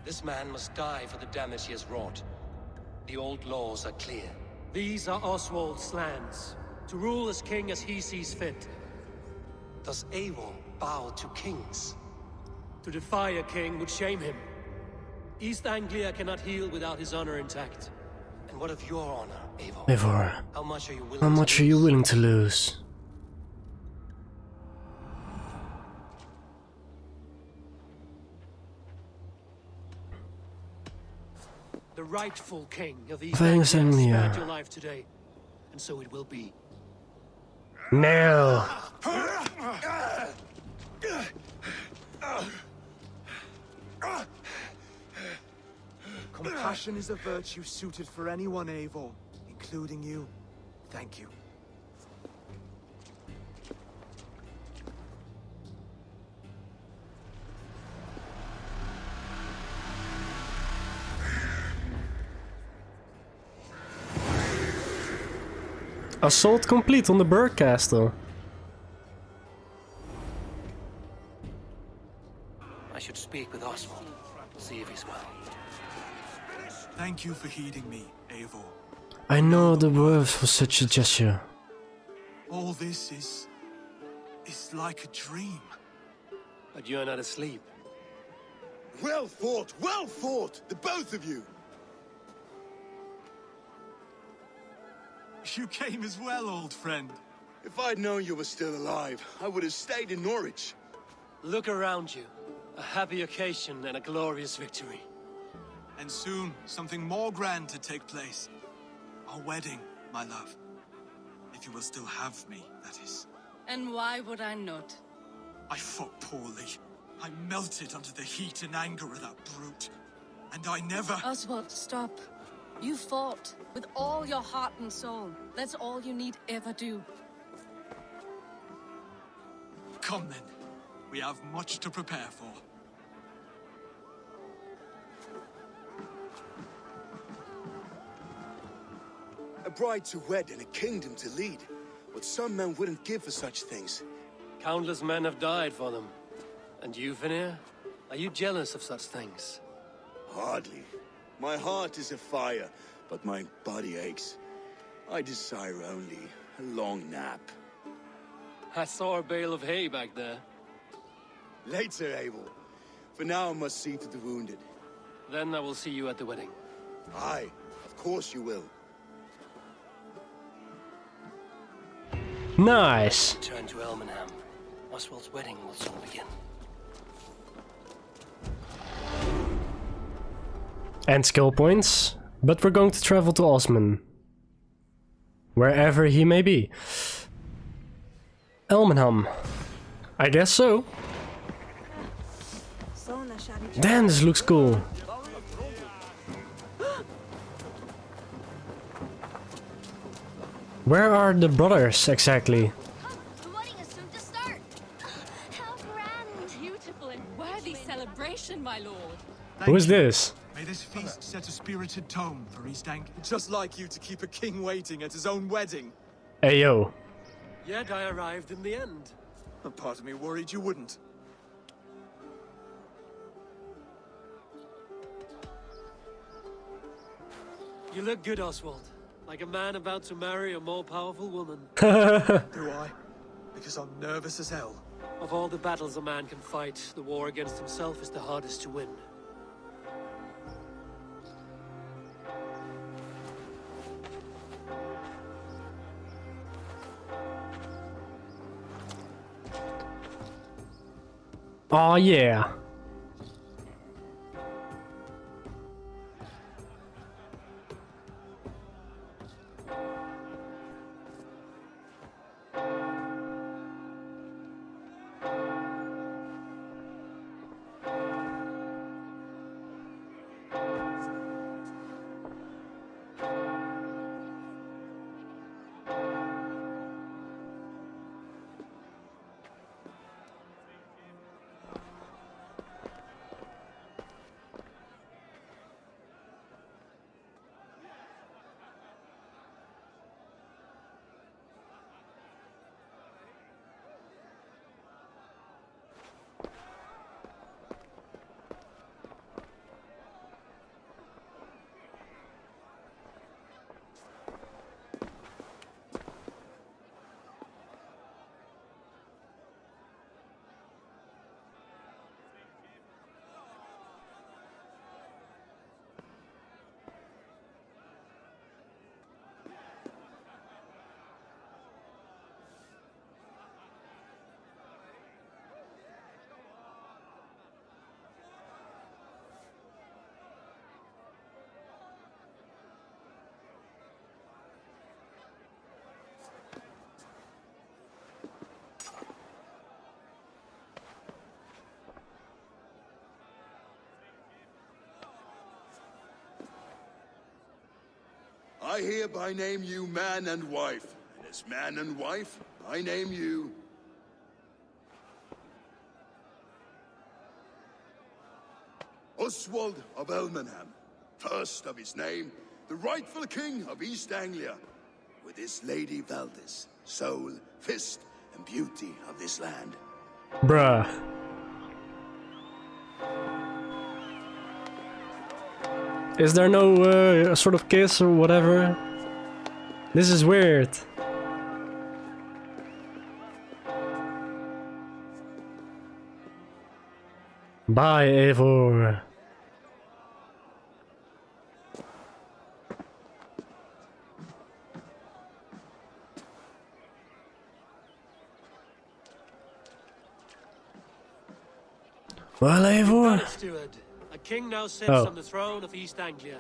This man must die for the damage he has wrought. The old laws are clear. These are Oswald's lands, to rule as king as he sees fit. Does Eivor bow to kings? To defy a king would shame him. East Anglia cannot heal without his honor intact. And what of your honor, Eivor? Eivor, How much are you willing how to much are you lose? willing to lose? The rightful king of East Thanks, Anglia Anglia. spared your life today, and so it will be. Nail. Compassion is a virtue suited for anyone, Eivor, including you. Thank you. Assault complete on the Burg Castle. I should speak with Oswald, see if he's well. Thank you for heeding me, Eivor. I know the worth of such a gesture. All this is like a dream. But you're not asleep. Well fought, the both of you. You came as well, old friend. If I'd known you were still alive, I would have stayed in Norwich. Look around you. A happy occasion and a glorious victory. And soon, something more grand to take place. Our wedding, my love. If you will still have me, that is. And why would I not? I fought poorly. I melted under the heat and anger of that brute. And I never... Oswald, stop. You fought with all your heart and soul. That's all you need ever do. Come then. We have much to prepare for. A bride to wed and a kingdom to lead. What some men wouldn't give for such things. Countless men have died for them. And you, Vanir? Are you jealous of such things? Hardly. My heart is afire, but my body aches. I desire only a long nap. I saw a bale of hay back there. Later, Eivor. For now, I must see to the wounded. Then I will see you at the wedding. Aye, of course you will. Nice. Return to Elmenham. Oswald's wedding will soon begin. And skill points. But we're going to travel to Osman. Wherever he may be. Elmenham. I guess so. Damn, this looks cool. Where are the brothers exactly? The wedding is soon to start. How grand! Beautiful and worthy celebration, my lord. Who is this? May this feast set a spirited tone for East Anglia. Just like you to keep a king waiting at his own wedding. Hey yo. Yet I arrived in the end. A part of me worried you wouldn't. You look good, Oswald. Like a man about to marry a more powerful woman. Do I? Because I'm nervous as hell. Of all the battles a man can fight, the war against himself is the hardest to win. Oh yeah. I hereby name you man and wife, and as man and wife, I name you... Oswald of Elmenham, first of his name, the rightful king of East Anglia, with his lady Valdis, soul, fist, and beauty of this land. Bruh. Is there no sort of kiss or whatever? This is weird. Bye, Eivor. Well, Eivor. Steward, a king now sits Oh. on the throne of East Anglia.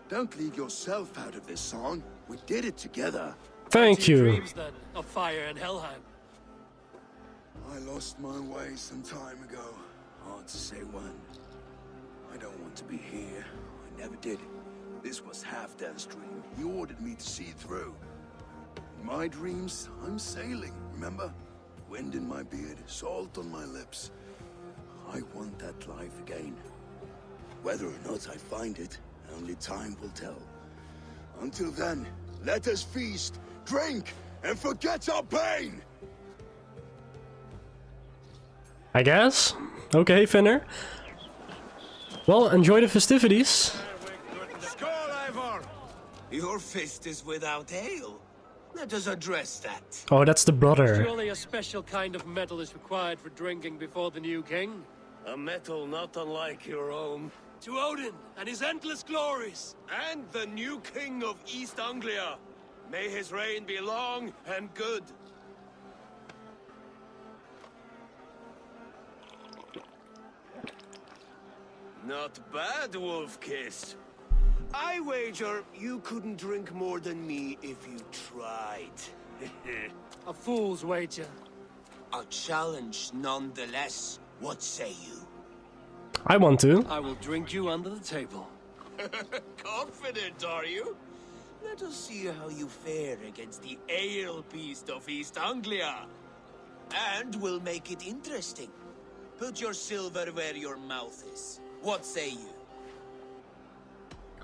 Don't leave yourself out of this song. We did it together. Thank you. Dreams then of fire and Helheim. I lost my way some time ago. Hard to say when. I don't want to be here. I never did. This was Halfdan's dream. He ordered me to see it through. In my dreams, I'm sailing, remember? Wind in my beard, salt on my lips. I want that life again. Whether or not I find it, only time will tell. Until then, let us feast, drink, and forget our pain! I guess. Okay, Finner. Well, enjoy the festivities. Skull, Eivor! Your fist is without ale. Let us address that. Oh, that's the brother. Surely a special kind of metal is required for drinking before the new king? A metal not unlike your own. To Odin and his endless glories! And the new king of East Anglia. May his reign be long and good. Not bad, Wolf-Kiss. I wager you couldn't drink more than me if you tried. A fool's wager. A challenge nonetheless. What say you? I want to. I will drink you under the table. Confident, are you? Let us see how you fare against the ale beast of East Anglia. And we'll make it interesting. Put your silver where your mouth is. What say you?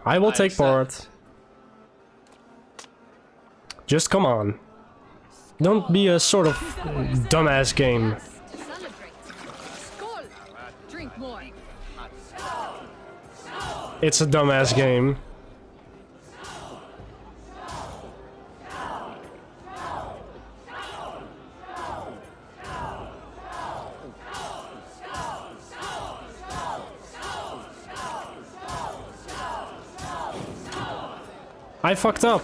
I will take part. Just come on. Don't be a sort of dumbass game. Celebrate. Skål. Drink more. It's a dumbass game. I fucked up.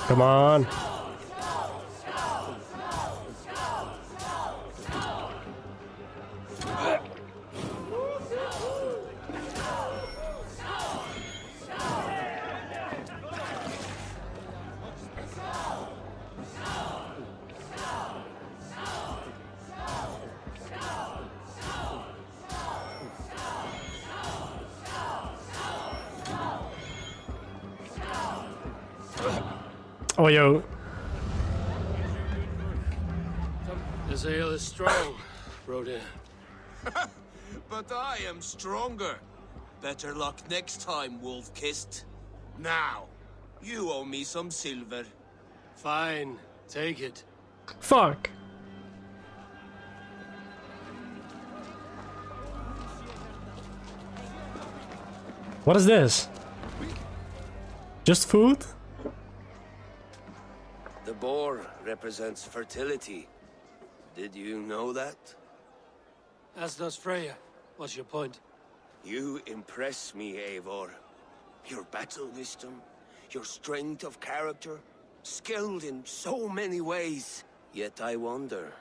Come on. Oh, yo. This ale is strong, Brody. But I am stronger. Better luck next time, Wolf-Kissed. Now, you owe me some silver. Fine, take it. Fuck. What is this? Just food? The boar represents fertility. Did you know that? As does Freya. What's your point? You impress me, Eivor. Your battle wisdom, your strength of character, skilled in so many ways. Yet I wonder,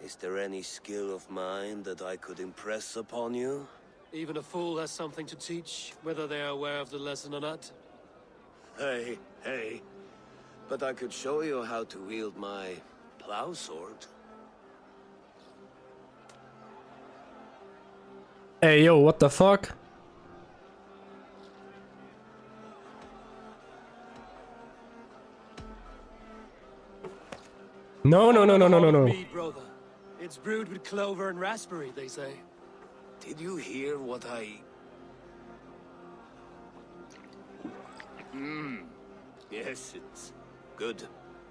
is there any skill of mine that I could impress upon you? Even a fool has something to teach, whether they are aware of the lesson or not. Hey, hey. But I could show you how to wield my plow sword. Hey, yo, what the fuck? No, no, no, no, no, no, no. Me, brother. It's brewed with clover and raspberry, they say. Did you hear what I... Yes, it's good.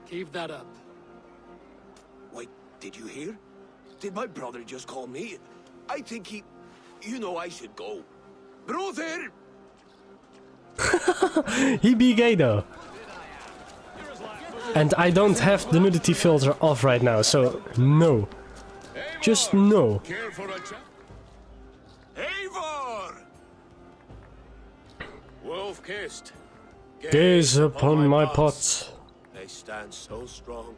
Keep that up. Wait, did you hear? Did my brother just call me? I think he... You know I should go. Brother! He be gay though. And I don't have the nudity filter off right now, so no. Just no. Eivor! Wolf-Kissed. Gaze upon my pot. They stand so strong.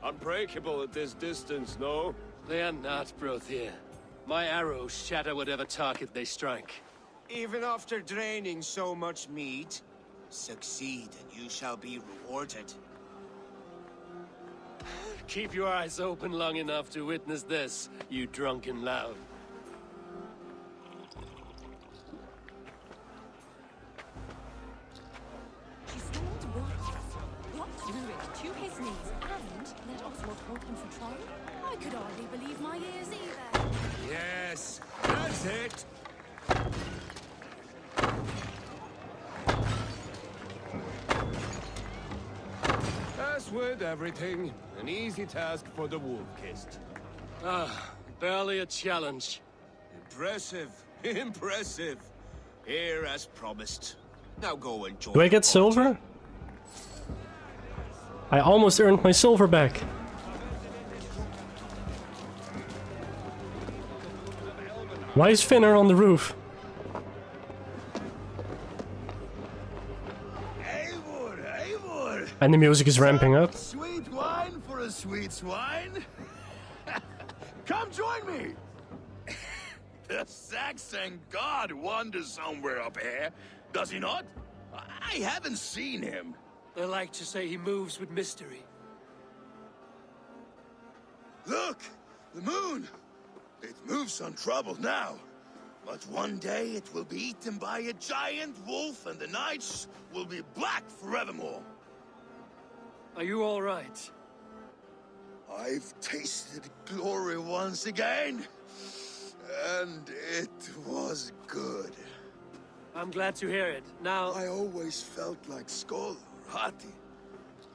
Unbreakable at this distance, no? They are not, Brother. My arrows shatter whatever target they strike. Even after draining so much meat? Succeed, and you shall be rewarded. Keep your eyes open long enough to witness this, you drunken lout. He stormed what? Brought Rurik to his knees and let Oswald hold him for trial? I could hardly believe my ears either. Yes, that's it. As with everything, an easy task for the wolf-kissed. Ah, barely a challenge. Impressive, impressive. Here as promised. Now go enjoy. Do I get silver? I almost earned my silver back. Why is Finner on the roof? Eivor! And the music is ramping up. Sweet wine for a sweet swine. Come join me. The Saxon god wanders somewhere up here, does he not? I haven't seen him. They like to say he moves with mystery. Look, the moon. It moves untroubled now. But one day it will be eaten by a giant wolf and the nights will be black forevermore. Are you all right? I've tasted glory once again. And it was good. I'm glad to hear it. Now... I always felt like Skoll or Hati.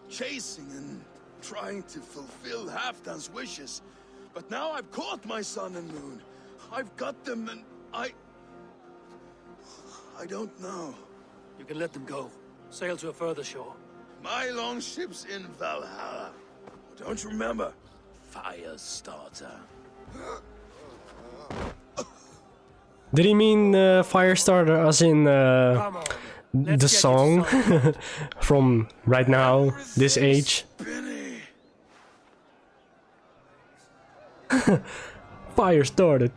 Chasing and trying to fulfill Halfdan's wishes. But now I've caught my sun and moon. I've got them and I don't know. You can let them go. Sail to a further shore. My longship's in Valhalla. Don't you remember? Firestarter. Did he mean Firestarter as in the song from right now, this age? Firestarter.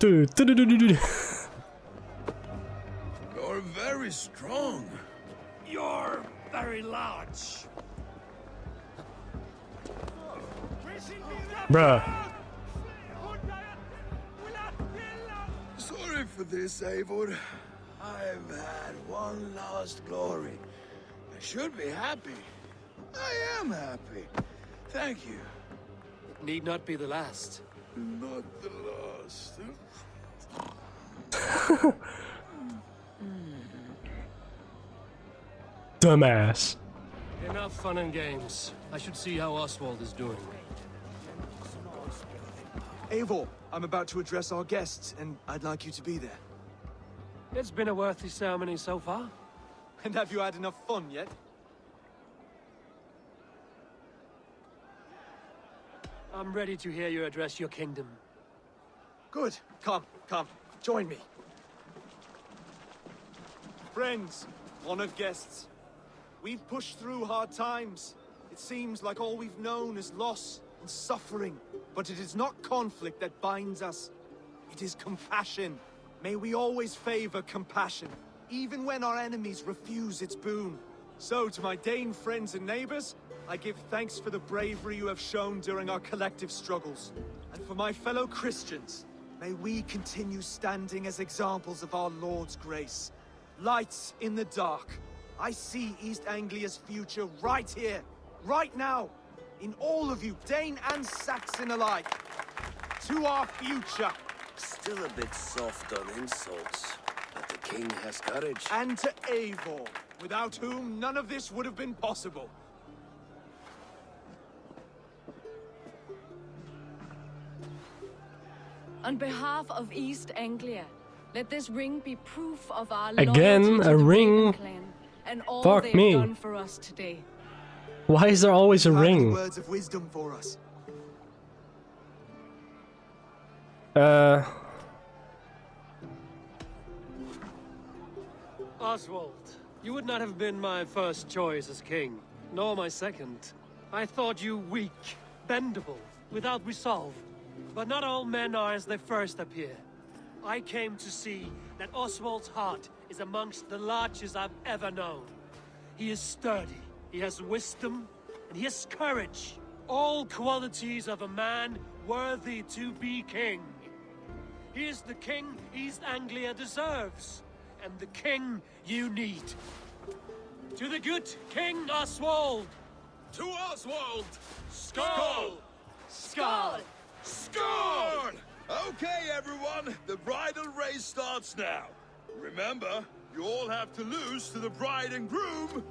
You're very strong. You're very large. Bruh. Sorry for this, Eivor. I've had one last glory. I should be happy. I am happy. Thank you. It need not be the last. Not the last. Dumbass. Enough fun and games. I should see how Oswald is doing. Eivor, I'm about to address our guests, and I'd like you to be there. It's been a worthy ceremony so far. And have you had enough fun yet? I'm ready to hear you address your kingdom. Good. Come, join me. Friends, honored guests, we've pushed through hard times. It seems like all we've known is loss and suffering. But it is not conflict that binds us. It is compassion. May we always favor compassion, even when our enemies refuse its boon. So, to my Dane friends and neighbors, I give thanks for the bravery you have shown during our collective struggles. And for my fellow Christians, may we continue standing as examples of our Lord's grace. Lights in the dark. I see East Anglia's future right here, right now. In all of you, Dane and Saxon alike. To our future. Still a bit soft on insults, but the king has courage. And to Eivor, without whom none of this would have been possible. On behalf of East Anglia, let this ring be proof of our Again, loyalty to a the ring? Raven clan and all Fuck they've me. done for us today. Why is there always a Have any ring? words of wisdom for us? Oswald, you would not have been my first choice as king, nor my second. I thought you weak, bendable, without resolve. But not all men are as they first appear. I came to see that Oswald's heart is amongst the largest I've ever known. He is sturdy, he has wisdom, and he has courage. All qualities of a man worthy to be king. He is the king East Anglia deserves, and the king you need. To the good King Oswald! To Oswald! Skull! Skull! Skull! Okay, everyone, the bridal race starts now. Remember, you all have to lose to the bride and groom.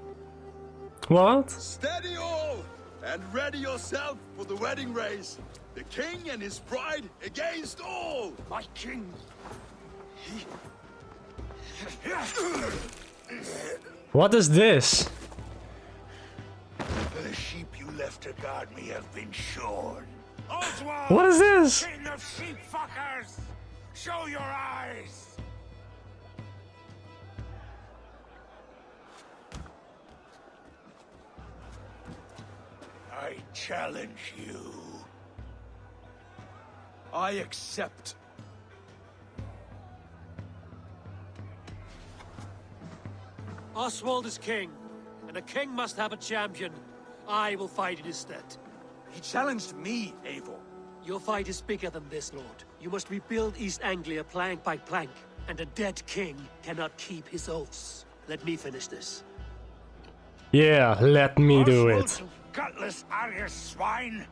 What? Steady all, and ready yourself for the wedding race. The king and his bride against all. My king. What is this? The sheep you left to guard me have been shorn. Oswald! What is this? King of sheep fuckers! Show your eyes! I challenge you. I accept. Oswald is king, and a king must have a champion. I will fight in his stead. He challenged me, Eivor. Your fight is bigger than this, Lord. You must rebuild East Anglia plank by plank, and a dead king cannot keep his oaths. Let me finish this. Yeah, let me do Oswald, it. you gutless Arya swine!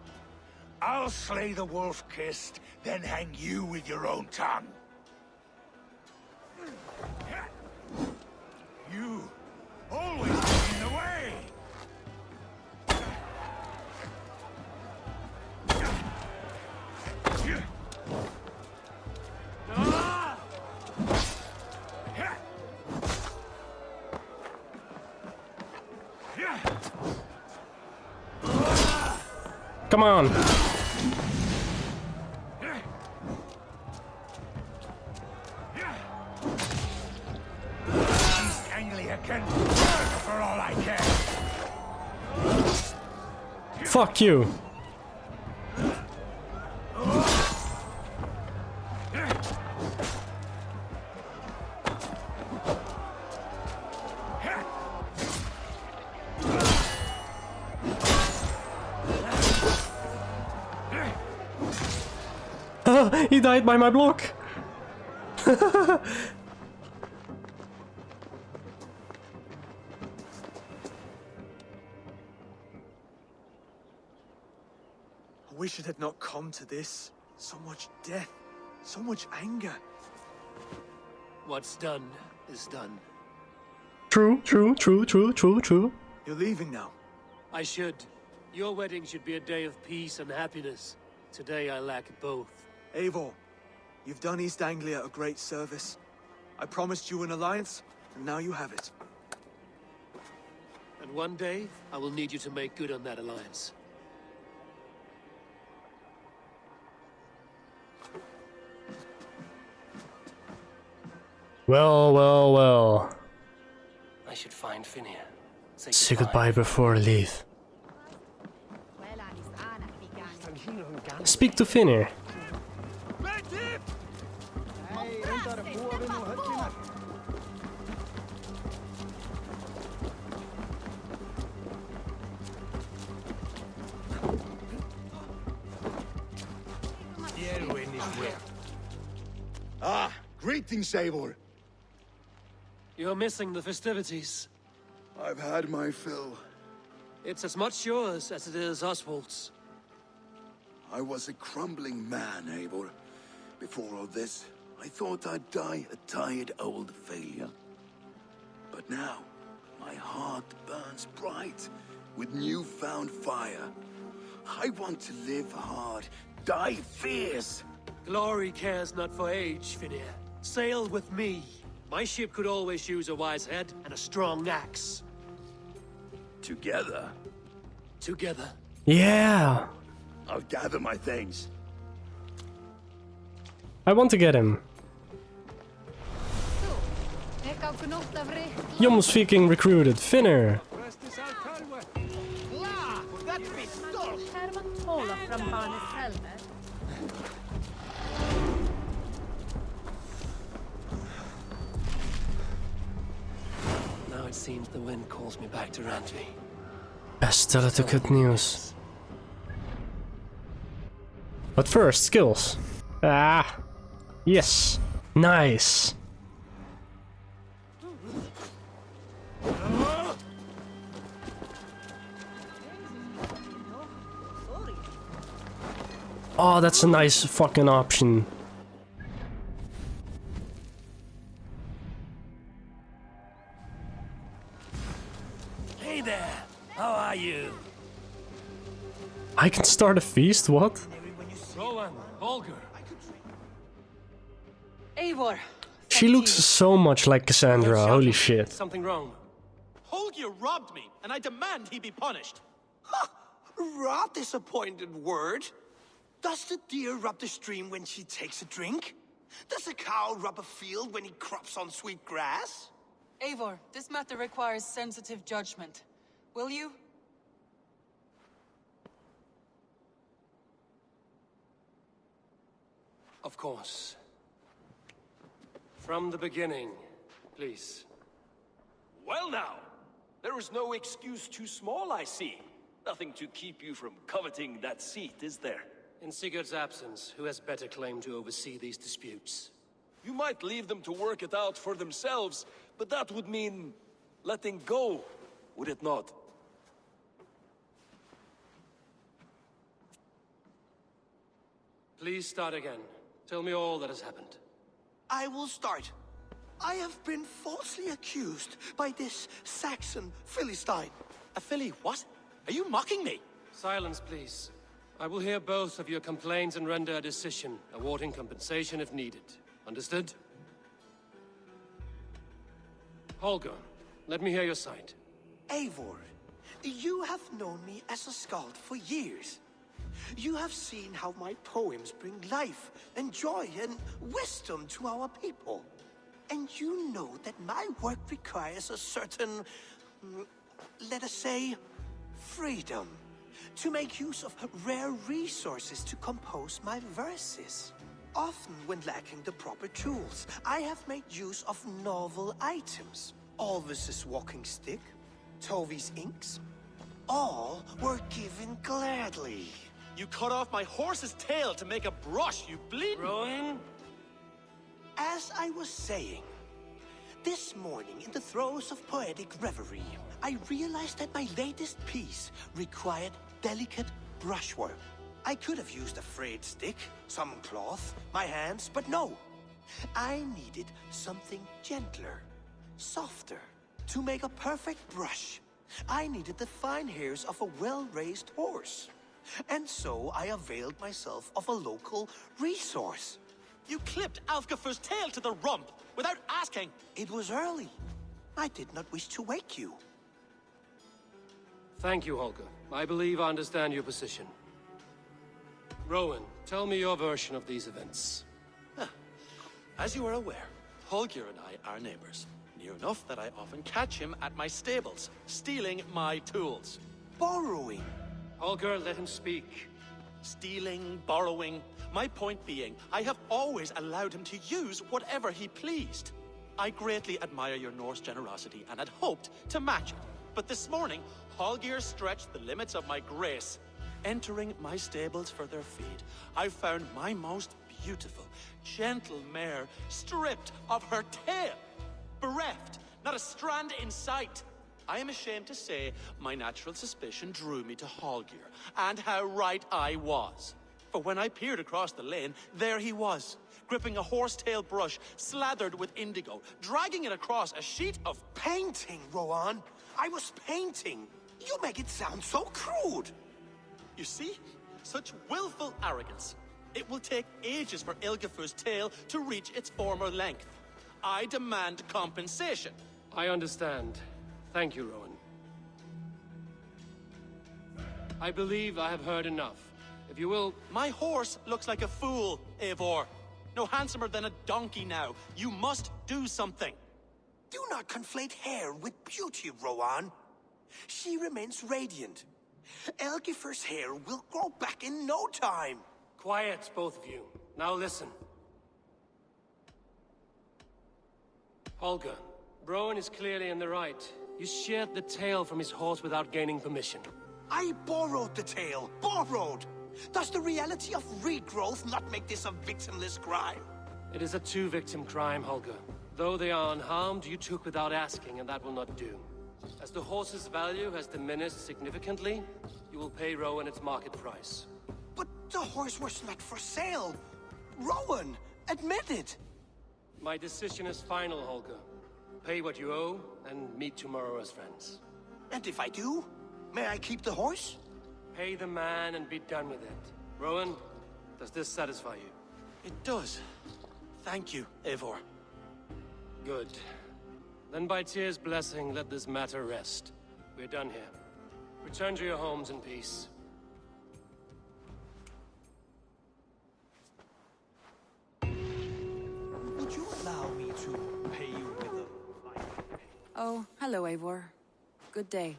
I'll slay the wolf-kissed, then hang you with your own tongue. You always get in the way! Come on. East Anglia can burn for all I care. Fuck you. He died by my block. I wish it had not come to this. So much death, so much anger. What's done is done. True. You're leaving now. I should. Your wedding should be a day of peace and happiness. Today I lack both. Eivor, you've done East Anglia a great service. I promised you an alliance, and now you have it. And one day, I will need you to make good on that alliance. Well. I should find Finir. Say goodbye before I leave. Speak to Finir. Ah, greetings, Eivor. You're missing the festivities. I've had my fill. It's as much yours as it is Oswald's. I was a crumbling man, Eivor. Before all this, I thought I'd die a tired old failure. But now, my heart burns bright with newfound fire. I want to live hard, die fierce. Glory cares not for age, Finir. Sail with me. My ship could always use a wise head and a strong axe. Together? Together. Yeah. I'll gather my things. I want to get him. Joms Viking recruited. Finir. Now it's seems the wind calls me back to Randvi. Best tell it to good news. But first, skills. Ah, yes, nice. Oh, that's a nice fucking option. Hey there, how are you? I can start a feast, what? Rowan, Holger. Eivor. She looks so much like Cassandra, holy shit. Something wrong. Holger robbed me, and I demand he be punished. Rot disappointed word. Does the deer rub the stream when she takes a drink? Does a cow rub a field when he crops on sweet grass? Eivor, this matter requires sensitive judgment. Will you? Of course. From the beginning, please. Well now, there is no excuse too small, I see. Nothing to keep you from coveting that seat, is there? In Sigurd's absence, who has better claim to oversee these disputes? You might leave them to work it out for themselves, but that would mean letting go, would it not? Please start again. Tell me all that has happened. I will start. I have been falsely accused by this Saxon Philistine. A Philly what? Are you mocking me? Silence, please. I will hear both of your complaints and render a decision, awarding compensation if needed. Understood? Holger, let me hear your side. Eivor, you have known me as a skald for years. You have seen how my poems bring life and joy and wisdom to our people. And you know that my work requires a certain, let us say, freedom to make use of rare resources to compose my verses. Often when lacking the proper tools, I have made use of novel items. Alvis's walking stick, Tovi's inks, all were given gladly. You cut off my horse's tail to make a brush, you bleed. Rowan? As I was saying, this morning in the throes of poetic reverie, I realized that my latest piece required delicate brushwork. I could have used a frayed stick, some cloth, my hands, but no. I needed something gentler, softer. To make a perfect brush, I needed the fine hairs of a well-raised horse. And so I availed myself of a local resource. You clipped Alfgafur's tail to the rump without asking. It was early. I did not wish to wake you. Thank you, Holger. I believe I understand your position. Rowan, tell me your version of these events. As you are aware, Holger and I are neighbors. Near enough that I often catch him at my stables, stealing my tools. Borrowing. Holger, let him speak. Stealing, borrowing. My point being, I have always allowed him to use whatever he pleased. I greatly admire your Norse generosity and had hoped to match it. But this morning, Holger stretched the limits of my grace. Entering my stables for their feed, I found my most beautiful, gentle mare stripped of her tail. Bereft, not a strand in sight. I am ashamed to say my natural suspicion drew me to Holger, and how right I was. For when I peered across the lane, there he was, gripping a horsetail brush slathered with indigo, dragging it across a sheet of painting, Rowan. I was painting. You make it sound so crude. You see? Such willful arrogance. It will take ages for Ilgafur's tail to reach its former length. I demand compensation. I understand. Thank you, Rowan. I believe I have heard enough. If you will... My horse looks like a fool, Eivor. No handsomer than a donkey now. You must do something. Do not conflate hair with beauty, Rowan. She remains radiant. Elgifur's hair will grow back in no time. Quiet, both of you. Now listen. Holger, Rowan is clearly in the right. You sheared the tail from his horse without gaining permission. I borrowed the tail. Borrowed! Does the reality of regrowth not make this a victimless crime? It is a two-victim crime, Holger. Though they are unharmed, you took without asking, and that will not do. As the horse's value has diminished significantly, you will pay Rowan its market price. But the horse was not for sale. Rowan, admit it. My decision is final, Holger. Pay what you owe, and meet tomorrow as friends. And if I do, may I keep the horse? Pay the man and be done with it. Rowan, does this satisfy you? It does. Thank you, Eivor. Good. Then by Tyr's blessing, let this matter rest. We're done here. Return to your homes in peace. Would you allow me to pay you with a... Oh, hello, Eivor. Good day.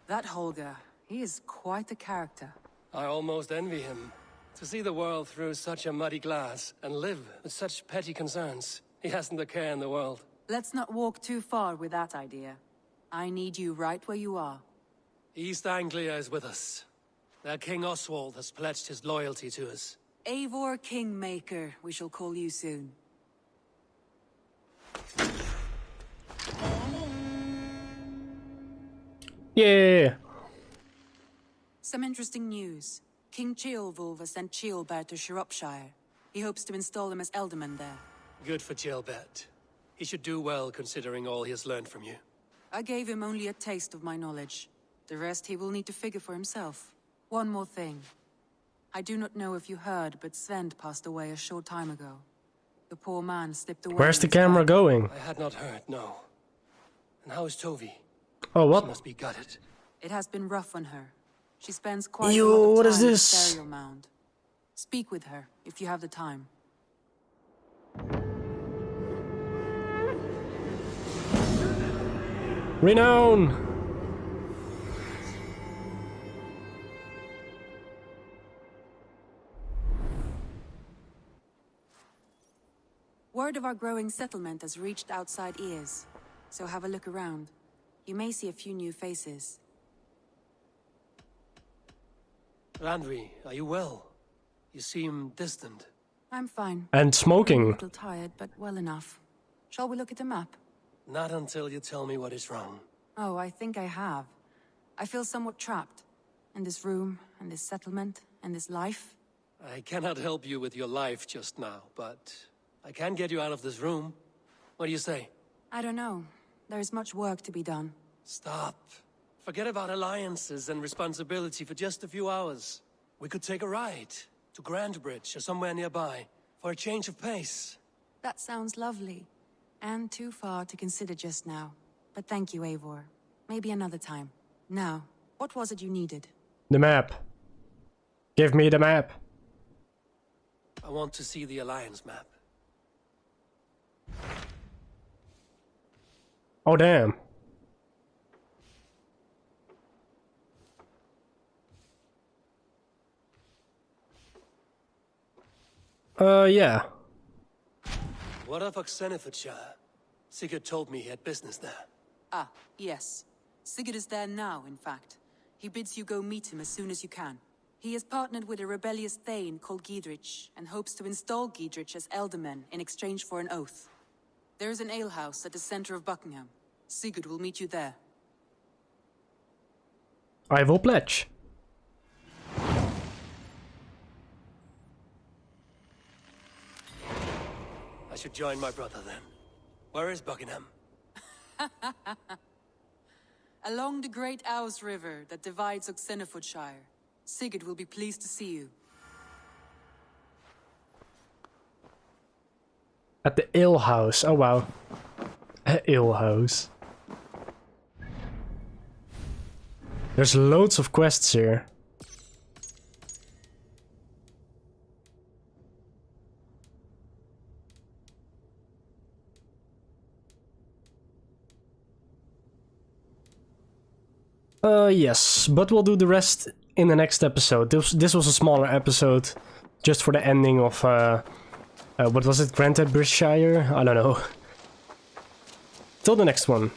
That Holger, he is quite the character. I almost envy him. To see the world through such a muddy glass and live with such petty concerns. He hasn't a care in the world. Let's not walk too far with that idea. I need you right where you are. East Anglia is with us. Their King Oswald has pledged his loyalty to us. Eivor Kingmaker, we shall call you soon. Yeah. Some interesting news. King Ceolwulf has sent Ceolbert to Shropshire. He hopes to install him as Ealdorman there. Good for Ceolbert. He should do well considering all he has learned from you. I gave him only a taste of my knowledge. The rest he will need to figure for himself. One more thing. I do not know if you heard, but Sven passed away a short time ago. The poor man slipped away. Where's the camera going? I had not heard, no. And how is Tovi? Oh, what? She must be gutted. It has been rough on her. She spends quite Yo, a lot of what time is at the this? burial mound. Speak with her, if you have the time. Renown! Word of our growing settlement has reached outside ears, so have a look around. You may see a few new faces. Randvi, are you well? You seem distant. I'm fine. And A smoking. little tired, but well enough. Shall we look at the map? Not until you tell me what is wrong. Oh, I think I have. I feel somewhat trapped. In this room, and this settlement, and this life. I cannot help you with your life just now, but I can get you out of this room. What do you say? I don't know. There is much work to be done. Stop. Forget about alliances and responsibility for just a few hours. We could take a ride to Grandbridge or somewhere nearby for a change of pace. That sounds lovely. And too far to consider just now. But thank you, Eivor. Maybe another time. Now, what was it you needed? The map. Give me the map. I want to see the Alliance map. Oh, damn. Yeah. What of Oxenfordshire? Sigurd told me he had business there. Ah, yes. Sigurd is there now, in fact. He bids you go meet him as soon as you can. He has partnered with a rebellious Thane called Giedrich, and hopes to install Giedrich as Ealdorman in exchange for an oath. There is an alehouse at the center of Buckingham. Sigurd will meet you there. I will pledge. I should join my brother then. Where is Buckingham? Along the great Ouse River that divides Oxenfordshire. Sigurd will be pleased to see you. At the ale house. Oh wow. Ale house. There's loads of quests here. Yes, but we'll do the rest in the next episode. This was a smaller episode, just for the ending of, what was it, Grantebridgeshire? I don't know. Till the next one.